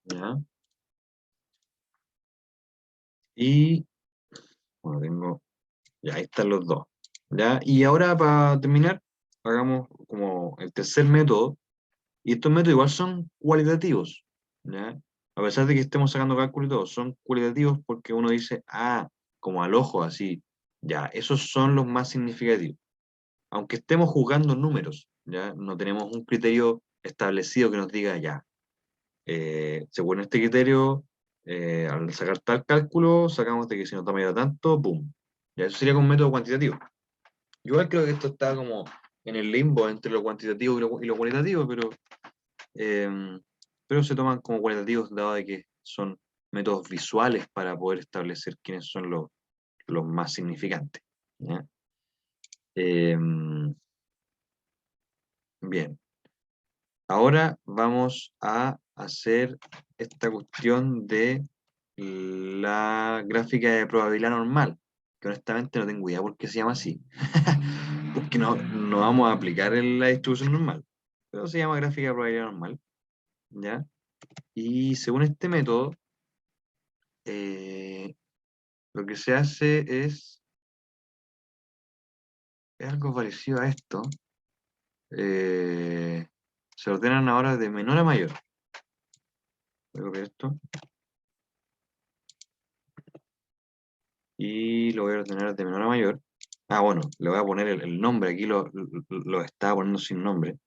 ¿Ya? Y, bueno, ya ahí están los dos. ¿Ya? Y ahora para terminar, hagamos como el tercer método. Y estos métodos igual son cualitativos, ¿ya? A pesar de que estemos sacando cálculo y todo, son cualitativos porque uno dice, como al ojo, así, ya, esos son los más significativos. Aunque estemos jugando números, ¿ya? No tenemos un criterio establecido que nos diga, ya, según este criterio, al sacar tal cálculo, sacamos de que si nos da medio tanto, ¡pum! Ya eso sería como un método cuantitativo. Igual creo que esto está como en el limbo entre lo cuantitativo y lo cualitativo, pero se toman como cualitativos dado de que son métodos visuales para poder establecer quiénes son los más significantes. ¿Ya? Bien, ahora vamos a hacer esta cuestión de la gráfica de probabilidad normal, que honestamente no tengo idea por qué se llama así, porque no vamos a aplicar en la distribución normal, pero se llama gráfica de probabilidad normal, ¿ya? Y según este método, eh, lo que se hace es algo parecido a esto. Se ordenan ahora de menor a mayor. Voy a copiar esto y lo voy a ordenar de menor a mayor. Ah, bueno, le voy a poner el nombre, aquí lo estaba poniendo sin nombre.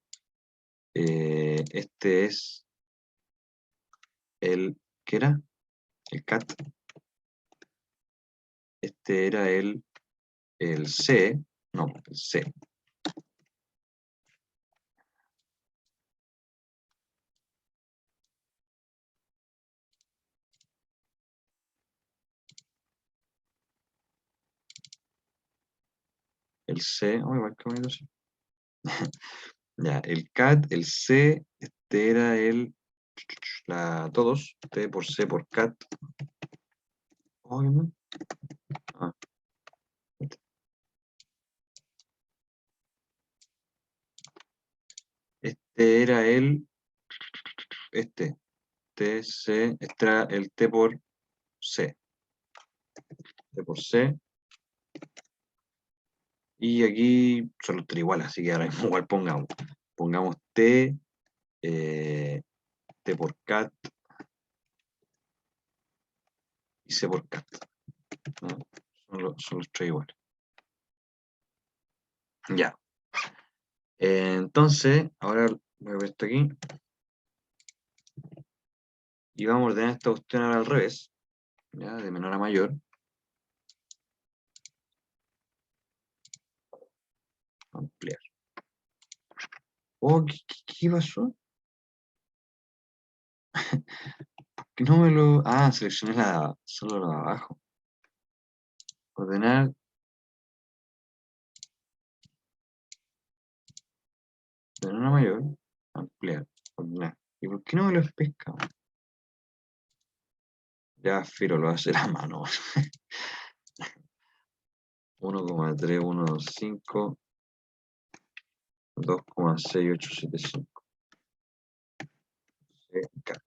Este es ¿qué era? El cat. Este era el C, no, el C. El C, oh, igual que bonito, sí. Ya, el cat, el C, este era todos, T por C por cat. Oh, no. Ah, este era T, C, este era el T por C. T por C. Y aquí son los tres iguales, así que ahora mismo igual pongamos T, T por cat y C por cat, ¿no? Son los tres iguales. Ya. Entonces, ahora voy a ver esto aquí. Y vamos a ordenar esta cuestión ahora al revés, ¿ya? De menor a mayor. Ampliar. Oh, ¿qué pasó? Que no me lo... Ah, seleccioné solo la de abajo. Ordenar de menor a mayor. Ampliar. Ordenar. ¿Y por qué no me lo pesca? Ya, filo, lo voy a hacer a mano. 1,3125, 2,6875. Acá.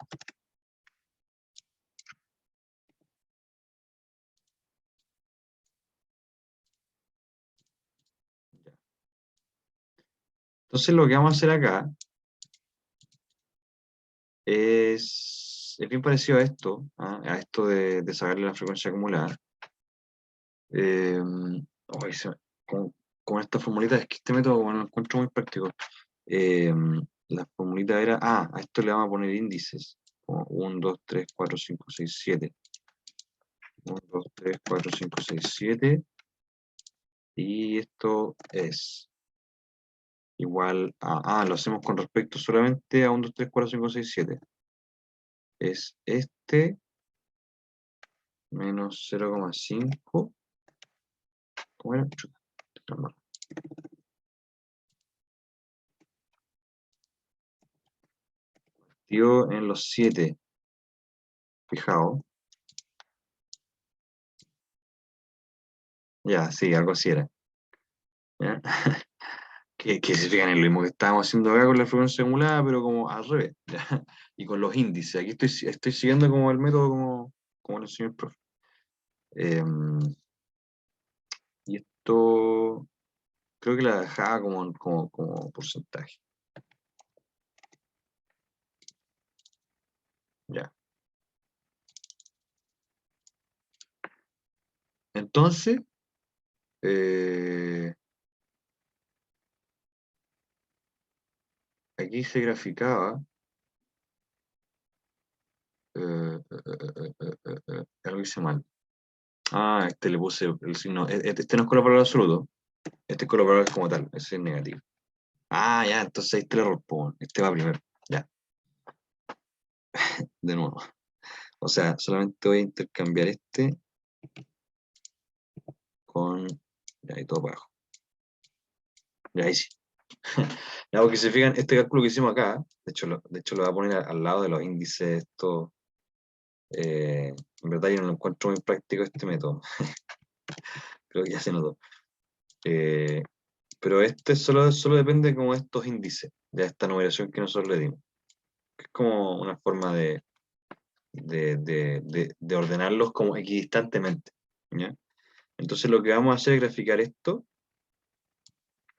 Entonces lo que vamos a hacer acá es bien parecido a esto, ¿ah? A esto de sacarle la frecuencia acumulada. Eh, ay, con esta formulita, es que este método como lo encuentro muy práctico. Eh, la formulita era, a esto le vamos a poner índices, como 1, 2, 3, 4, 5, 6, 7. 1, 2, 3, 4, 5, 6, 7. Y esto es igual lo hacemos con respecto solamente a 1, 2, 3, 4, 5, 6, 7. Es este menos 0,5. ¿Cómo era? Chuta, tío en los 7. Fijado. Ya, sí, algo así era. ¿Ya? Que se fijan en lo mismo que estábamos haciendo acá con la frecuencia acumulada, pero como al revés. ¿Ya? Y con los índices. Aquí estoy siguiendo como el método como lo enseñó el profe. Y esto creo que la dejaba como porcentaje. Ya. Entonces, aquí se graficaba Algo hice mal. Ah, este le puse el signo. Este no es colaborador absoluto. Este es colaborador como tal. Ese es negativo. Ah, ya, entonces ahí este le respondo. Este va primero. Ya, de nuevo. O sea, solamente voy a intercambiar este con. Ya, ahí todo para abajo. Ya, ahí sí. Ya, porque si se fijan, este cálculo que hicimos acá, de hecho lo voy a poner al lado de los índices, esto. En verdad yo no lo encuentro muy práctico este método. Creo que ya se notó. Eh, pero este solo depende como de estos índices, de esta numeración que nosotros le dimos. Es como una forma de ordenarlos como equidistantemente. ¿Ya? Entonces lo que vamos a hacer es graficar esto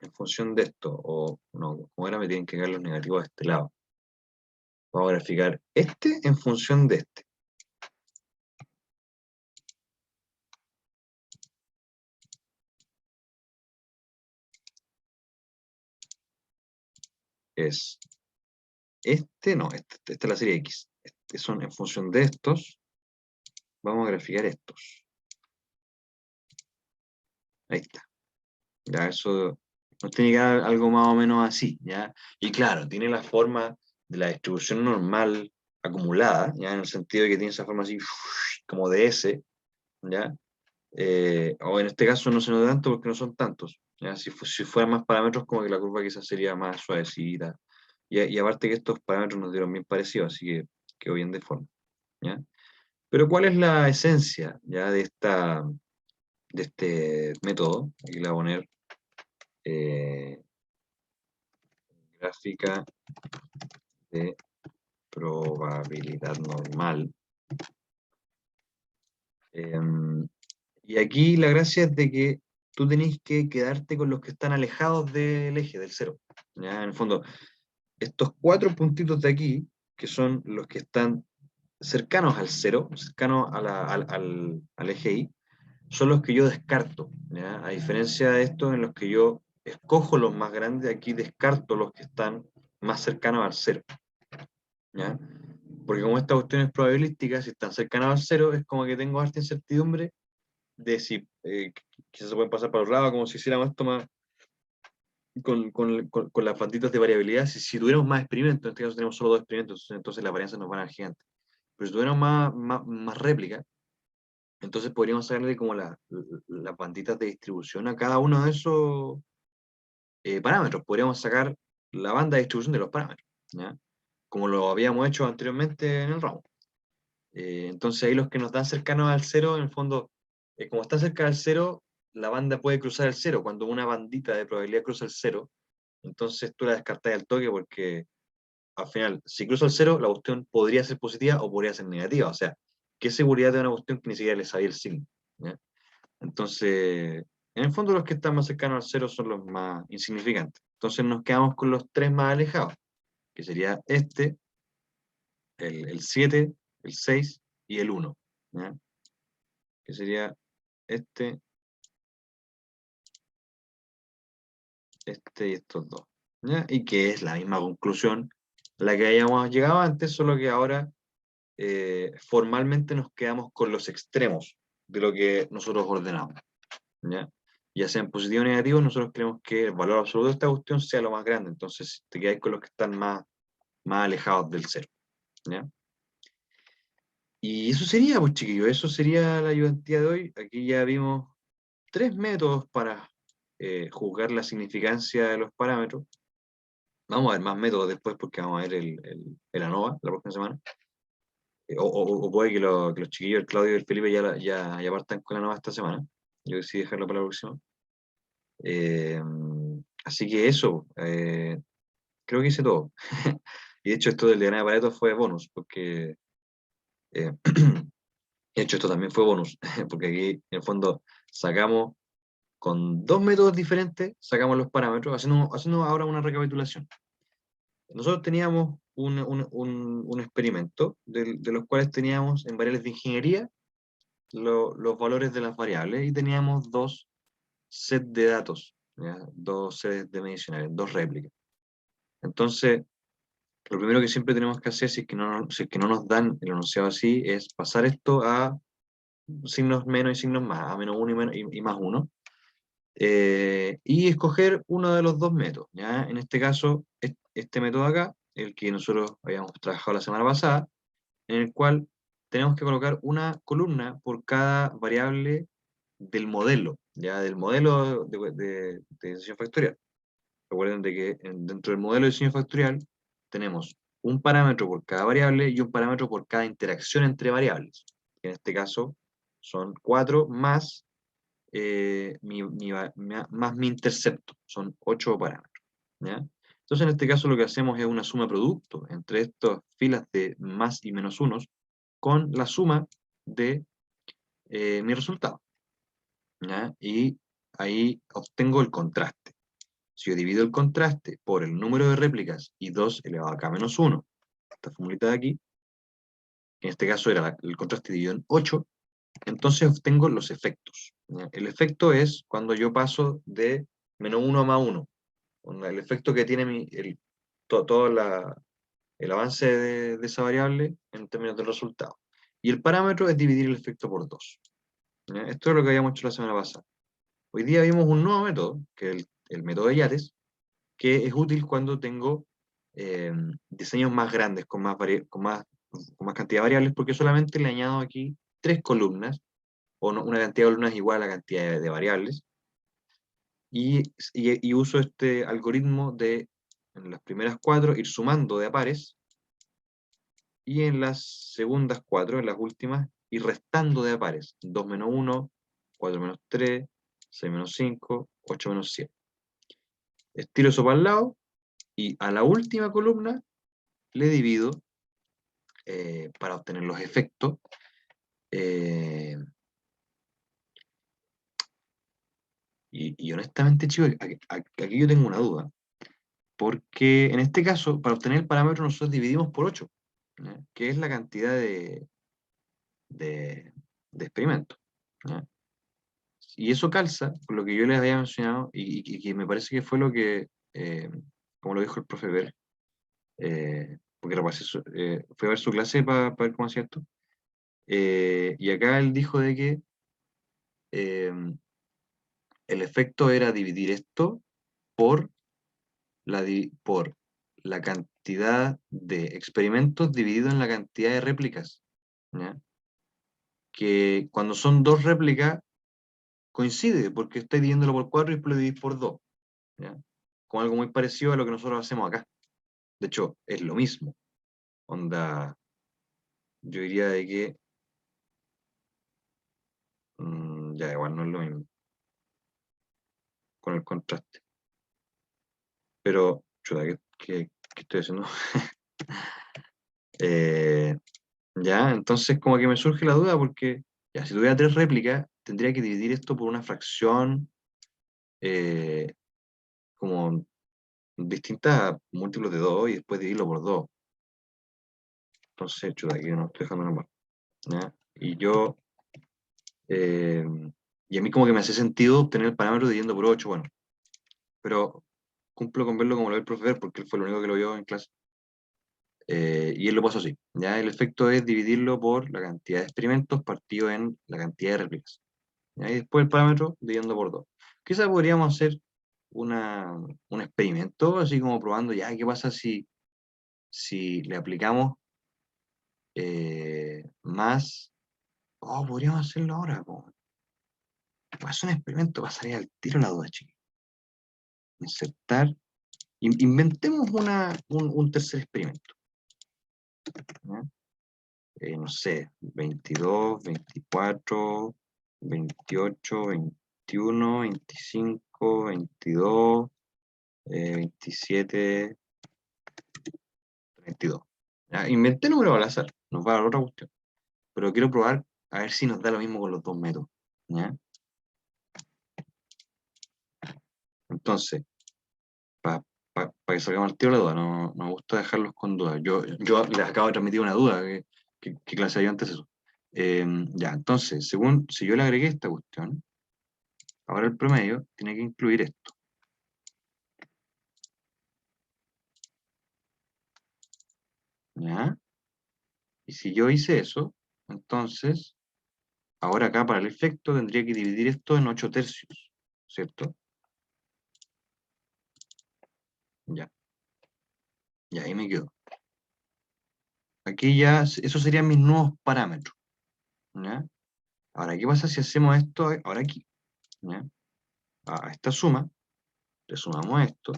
en función de esto, o no, como era, me tienen que quedar los negativos de este lado. Vamos a graficar este en función de este. Es no, esta es la serie X. Son en función de estos, vamos a graficar estos. Ahí está. Ya eso nos tiene que dar algo más o menos así, ¿ya? Y claro, tiene la forma de la distribución normal acumulada, ¿ya? En el sentido de que tiene esa forma así, como de S, ¿ya? O en este caso no se nota tanto porque no son tantos, ¿ya? Si fueran más parámetros, como que la curva quizás sería más suavecita. Y aparte que estos parámetros nos dieron bien parecidos, así que quedó bien de forma, ¿ya? Pero ¿cuál es la esencia, ¿ya? De este método? Aquí le voy a poner eh, gráfica de probabilidad normal. Y aquí la gracia es de que tú tenés que quedarte con los que están alejados del eje, del cero. ¿Ya? En el fondo, estos 4 puntitos de aquí, que son los que están cercanos al cero, cercanos al eje Y, son los que yo descarto. ¿Ya? A diferencia de estos en los que yo escojo los más grandes, aquí descarto los que están más cercanos al cero. ¿Ya? Porque como esta cuestión es probabilística, si están cercanos al cero, es como que tengo harta incertidumbre de si quizás se pueden pasar para los lados, como si hiciéramos esto más con las banditas de variabilidad. Si tuviéramos más experimentos, en este caso tenemos solo 2 experimentos, entonces las varianzas nos van a dar gigantes. Pero si tuviéramos más réplicas, entonces podríamos sacarle como las banditas de distribución a cada uno de esos parámetros. Podríamos sacar la banda de distribución de los parámetros, ¿ya? Como lo habíamos hecho anteriormente en el round. Entonces ahí los que nos dan cercanos al cero, en el fondo, como está cerca del cero, la banda puede cruzar el cero. Cuando una bandita de probabilidad cruza el cero, entonces tú la descartas al toque porque al final, si cruza el cero, la cuestión podría ser positiva o podría ser negativa. O sea, ¿qué seguridad de una cuestión que ni siquiera le sabía el signo? ¿Ya? Entonces, en el fondo los que están más cercanos al cero son los más insignificantes. Entonces nos quedamos con los 3 más alejados, que sería este, el 7, el 6 y el 1. ¿Ya? Que sería este y estos dos. ¿Ya? Y que es la misma conclusión a la que habíamos llegado antes, solo que ahora formalmente nos quedamos con los extremos de lo que nosotros ordenamos. ¿Ya? Ya sean positivos o negativos, nosotros creemos que el valor absoluto de esta cuestión sea lo más grande, entonces te quedáis con los que están más alejados del cero. ¿Ya? Y eso sería, pues chiquillos, eso sería la ayudantía de hoy. Aquí ya vimos 3 métodos para juzgar la significancia de los parámetros. Vamos a ver más métodos después porque vamos a ver el ANOVA la próxima semana. O puede que los chiquillos, el Claudio y el Felipe ya partan con la ANOVA esta semana. Yo decidí dejarlo para la próxima. Eh, Así que eso, creo que hice todo. Y de hecho esto del diagrama de Pareto fue bonus, porque de hecho esto también fue bonus, porque aquí en el fondo sacamos con 2 métodos diferentes, sacamos los parámetros, haciendo ahora una recapitulación. Nosotros teníamos un experimento de los cuales teníamos en variables de ingeniería los valores de las variables y teníamos 2 sets de datos, ¿ya? 2 sets de medicionales, 2 réplicas. Entonces, lo primero que siempre tenemos que hacer, si es que no nos dan el enunciado así, es pasar esto a signos menos y signos más, a menos uno y más uno, y escoger uno de los dos métodos, ¿ya? En este caso, este método acá, el que nosotros habíamos trabajado la semana pasada, en el cual tenemos que colocar una columna por cada variable del modelo, ¿ya? Del modelo de diseño factorial. Recuerden de que dentro del modelo de diseño factorial tenemos un parámetro por cada variable y un parámetro por cada interacción entre variables. En este caso son 4 más, más mi intercepto, son 8 parámetros, ¿ya? Entonces en este caso lo que hacemos es una suma producto entre estas filas de más y menos unos con la suma de mi resultado, ¿ya? Y ahí obtengo el contraste. Si yo divido el contraste por el número de réplicas y 2 elevado a k menos 1, esta formulita de aquí, que en este caso era el contraste dividido en 8, entonces obtengo los efectos, ¿ya? El efecto es cuando yo paso de menos 1 a más 1. El efecto que tiene todo el avance de esa variable en términos del resultado. Y el parámetro es dividir el efecto por 2. ¿Ya? Esto es lo que habíamos hecho la semana pasada. Hoy día vimos un nuevo método, que es el método de Yates, que es útil cuando tengo diseños más grandes, con más cantidad de variables, porque solamente le añado aquí 3 columnas, o no, una cantidad de columnas igual a la cantidad de variables, y uso este algoritmo de, en las primeras 4, ir sumando de a pares, y en las segundas 4, en las últimas, ir restando de a pares. 2 menos 1, 4 menos 3, 6 menos 5, 8 menos 7. Estiro eso para el lado, y a la última columna le divido para obtener los efectos. eh, y honestamente, chicos, aquí yo tengo una duda, porque en este caso, para obtener el parámetro, nosotros dividimos por 8, ¿ya? Que es la cantidad de, de experimentos, ¿ya? Y eso calza con lo que yo les había mencionado, y que me parece que fue lo que, como lo dijo el profe Ver, porque fui a ver su clase para ver cómo hacía esto, y acá él dijo de que eh, el efecto era dividir esto por por la cantidad de experimentos dividido en la cantidad de réplicas, ¿ya? Que cuando son 2 réplicas coincide, porque estáis dividiéndolo por 4 y después lo dividís por 2, ¿ya? Con algo muy parecido a lo que nosotros hacemos acá. De hecho, es lo mismo. Onda, yo diría de que ya igual no es lo mismo con el contraste. Pero, chuta, ¿qué estoy haciendo? Eh, ya, entonces como que me surge la duda porque, ya, si tuviera 3 réplicas, tendría que dividir esto por una fracción eh, como distinta a múltiplos de 2 y después dividirlo por 2. Entonces, chuta, aquí no estoy dejando normal, ¿ya? Eh, y a mí como que me hace sentido obtener el parámetro dividiendo por 8, bueno, pero cumplo con verlo como lo ve el profe porque él fue el único que lo vio en clase. Y él lo puso así, ¿ya? El efecto es dividirlo por la cantidad de experimentos partido en la cantidad de réplicas. ¿Ya? Y después el parámetro dividiendo por 2. Quizás podríamos hacer un experimento, así como probando, ya, ¿qué pasa si le aplicamos más? Oh, podríamos hacerlo ahora. Va a ser un experimento, va a salir al tiro la duda, chicos. Insertar. Inventemos un tercer experimento, ¿ya? No sé, 22, 24, 28, 21, 25, 22, 27, 32. ¿Ya? Inventé números al azar, nos va a dar otra cuestión. Pero quiero probar a ver si nos da lo mismo con los dos métodos, ¿ya? Entonces, para que salgamos al tiro la duda, no me gusta dejarlos con dudas. Yo les acabo de transmitir una duda, ¿qué clase había antes eso? Ya, entonces, si yo le agregué esta cuestión, ahora el promedio tiene que incluir esto. ¿ya? Y si yo hice eso, entonces, ahora acá para el efecto tendría que dividir esto en 8 tercios, ¿cierto? Ya, y ahí me quedo. Aquí ya, esos serían mis nuevos parámetros, ¿ya? Ahora, ¿qué pasa si hacemos esto ahora aquí? ¿Ya? A esta suma, le sumamos esto,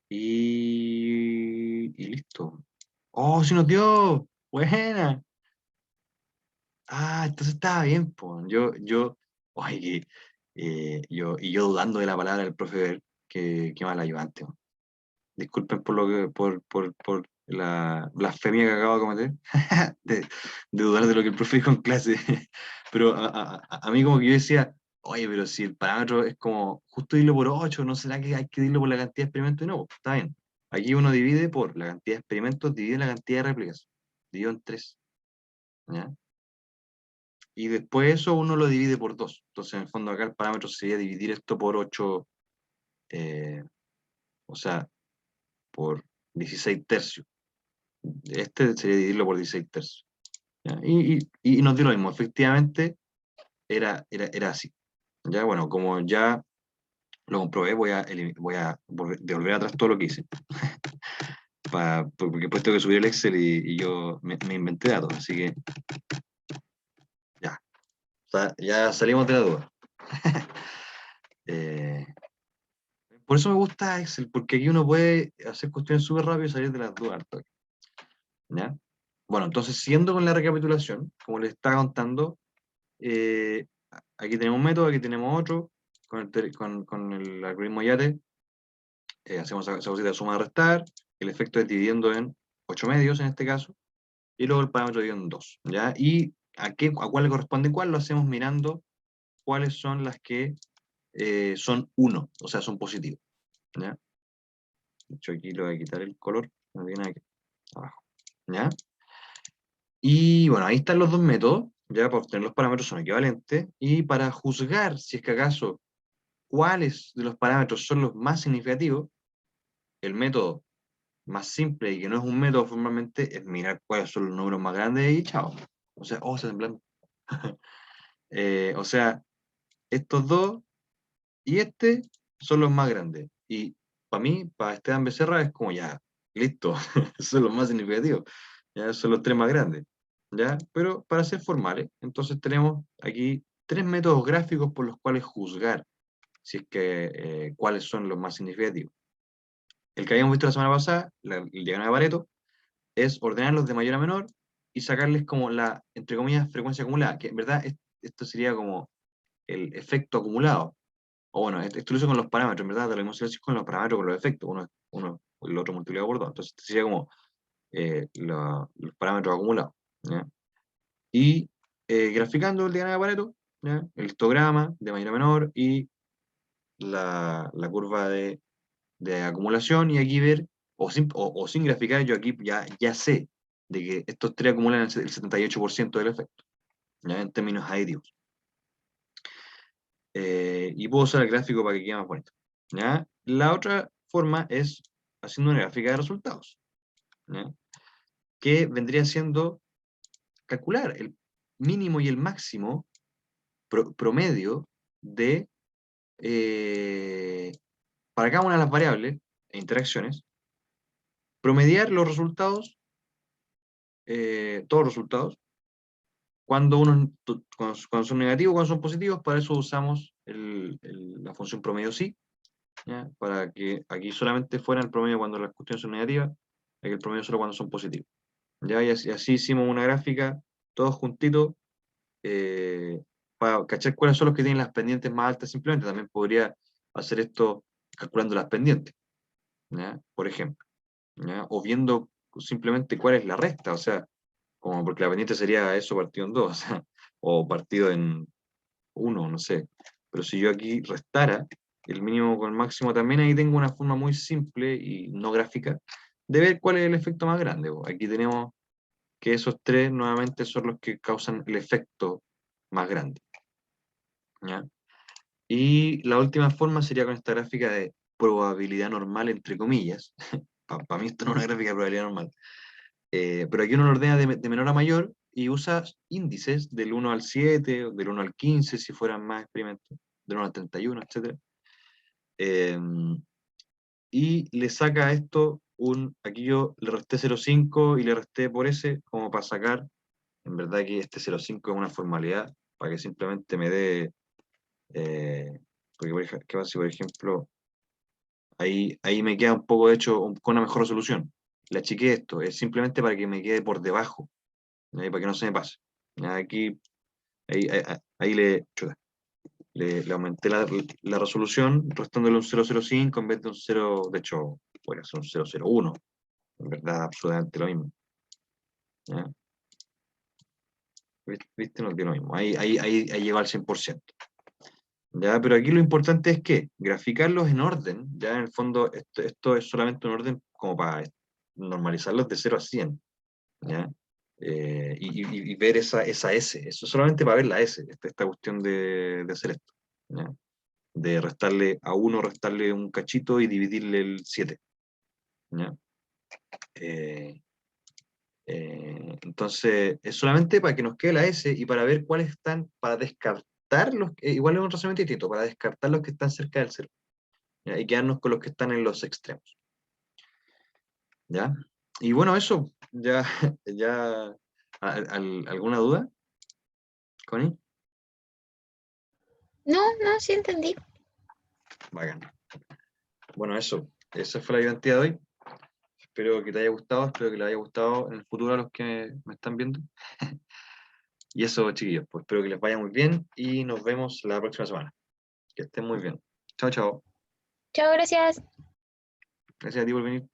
y listo. ¡Oh, sí nos dio! ¡Buena! Ah, entonces estaba bien, pues. Oye, yo dudando de la palabra del profe Ver, que mal ayudante, man. Disculpen por lo que, por la blasfemia que acabo de cometer, de, de dudar de lo que el profe dijo en clase. Pero a mí como que yo decía, oye, pero si el parámetro es como justo dividirlo por 8, ¿no será que hay que dividirlo por la cantidad de experimentos? Y no, pues, está bien. Aquí uno divide por la cantidad de experimentos, divide la cantidad de réplicas. Dividido en 3. Y después eso uno lo divide por 2. Entonces, en el fondo acá el parámetro sería dividir esto por 8, o sea, por 16 tercios. Este sería dividirlo por 16 tercios. ¿Ya? Y nos dio lo mismo. Efectivamente, era así. Ya, bueno, como ya lo comprobé, voy a devolver atrás todo lo que hice. Porque después tengo que subir el Excel y yo me inventé datos. Así que ya. O sea, ya salimos de la duda. Eh, Por eso me gusta Excel, porque aquí uno puede hacer cuestiones súper rápido y salir de las dudas al toque, ¿ya? Bueno, entonces, siguiendo con la recapitulación, como les estaba contando, eh, aquí tenemos un método, aquí tenemos otro, con el algoritmo YATE, hacemos esa cosita de suma de restar, el efecto es dividiendo en 8 medios en este caso, y luego el parámetro dividido en 2, ¿ya? Y a cuál le corresponde cuál, lo hacemos mirando cuáles son las que son 1, o sea, son positivos, ¿ya? De hecho, aquí le voy a quitar el color, no tiene nada que abajo, ¿ya? Y bueno, ahí están los dos métodos, ya para obtener los parámetros son equivalentes, y para juzgar si es que acaso cuáles de los parámetros son los más significativos, el método más simple y que no es un método formalmente es mirar cuáles son los números más grandes y chao. O sea, se en blanco. O sea, estos dos y este son los más grandes. Y para mí, para Esteban Becerra, es como ya, listo, son los más significativos. Ya son los tres más grandes. ¿Ya? Pero para ser formales, entonces tenemos aquí 3 métodos gráficos por los cuales juzgar si es que cuáles son los más significativos. El que habíamos visto la semana pasada, el diagrama de Pareto, es ordenarlos de mayor a menor y sacarles como la, entre comillas, frecuencia acumulada, que en verdad esto sería como el efecto acumulado. O bueno, esto lo hice con los parámetros, en verdad, lo mismo se con los parámetros, con los efectos, uno el otro multiplicado por 2. Entonces, esto sería como los parámetros acumulados. ¿Ya? Y graficando el diagrama de Pareto, ¿ya? El histograma de mayor a menor y la curva de acumulación, y aquí ver, o sin graficar, yo aquí ya sé de que estos tres acumulan el 78% del efecto, ¿ya? En términos aditivos. Y puedo usar el gráfico para que quede más bonito. ¿Ya? La otra forma es haciendo una gráfica de resultados, ¿ya? Que vendría siendo calcular el mínimo y el máximo promedio de, para cada una de las variables e interacciones, promediar los resultados, todos los resultados, cuando son negativos, cuando son positivos. Para eso usamos la función promedio sí, ¿ya? Para que aquí solamente fuera el promedio cuando las cuestiones son negativas, y el promedio solo cuando son positivos. ¿Ya? Y así hicimos una gráfica, todos juntitos, eh, para cachar cuáles son los que tienen las pendientes más altas simplemente. También podría hacer esto calculando las pendientes, ¿ya? Por ejemplo, ¿ya? O viendo simplemente cuál es la resta, o sea, como porque la pendiente sería eso partido en dos, o sea, o partido en uno, no sé. Pero si yo aquí restara el mínimo con el máximo, también ahí tengo una forma muy simple y no gráfica de ver cuál es el efecto más grande. Aquí tenemos que esos tres nuevamente son los que causan el efecto más grande, ¿ya? Y la última forma sería con esta gráfica de probabilidad normal, entre comillas. Para mí esto no es una gráfica de probabilidad normal. Pero aquí uno lo ordena de menor a mayor y usa índices del 1 al 7, del 1 al 15, si fueran más experimentos, del 1 al 31, etc. Y le saca a esto aquí yo le resté 0,5 y le resté por ese, como para sacar, en verdad que este 0,5 es una formalidad, para que simplemente me dé, porque ¿qué pasa si por ejemplo, ahí me queda un poco hecho con una mejor resolución? Le achiqué esto, es simplemente para que me quede por debajo, para que no se me pase. Aquí, ahí le aumenté la resolución, restándole un 0,05 en vez de un 0, de hecho, puede ser un 0,01, en verdad, absolutamente lo mismo. ¿Ya? ¿Viste? No tiene lo mismo. Ahí llegó al 100%. ¿Ya? Pero aquí lo importante es que graficarlos en orden, ya en el fondo esto es solamente un orden como para normalizarlos de 0 a 100. ¿Ya? Y ver esa S, eso solamente para ver la S, esta cuestión de hacer esto. ¿Ya? De restarle a 1, restarle un cachito y dividirle el 7. ¿Ya? Entonces, es solamente para que nos quede la S y para ver cuáles están, para descartar los, igual es un razonamiento distinto, para descartar los que están cerca del cero, ¿ya? Y quedarnos con los que están en los extremos. ¿Ya? Y bueno, eso, ya, ya, ¿alguna duda, Connie? No, no, sí entendí. Bacán. Bueno, esa fue la identidad de hoy. Espero que te haya gustado, espero que le haya gustado en el futuro a los que me están viendo. Y eso, chiquillos, pues espero que les vaya muy bien y nos vemos la próxima semana. Que estén muy bien. Chao, chao. Chao, gracias. Gracias a ti por venir.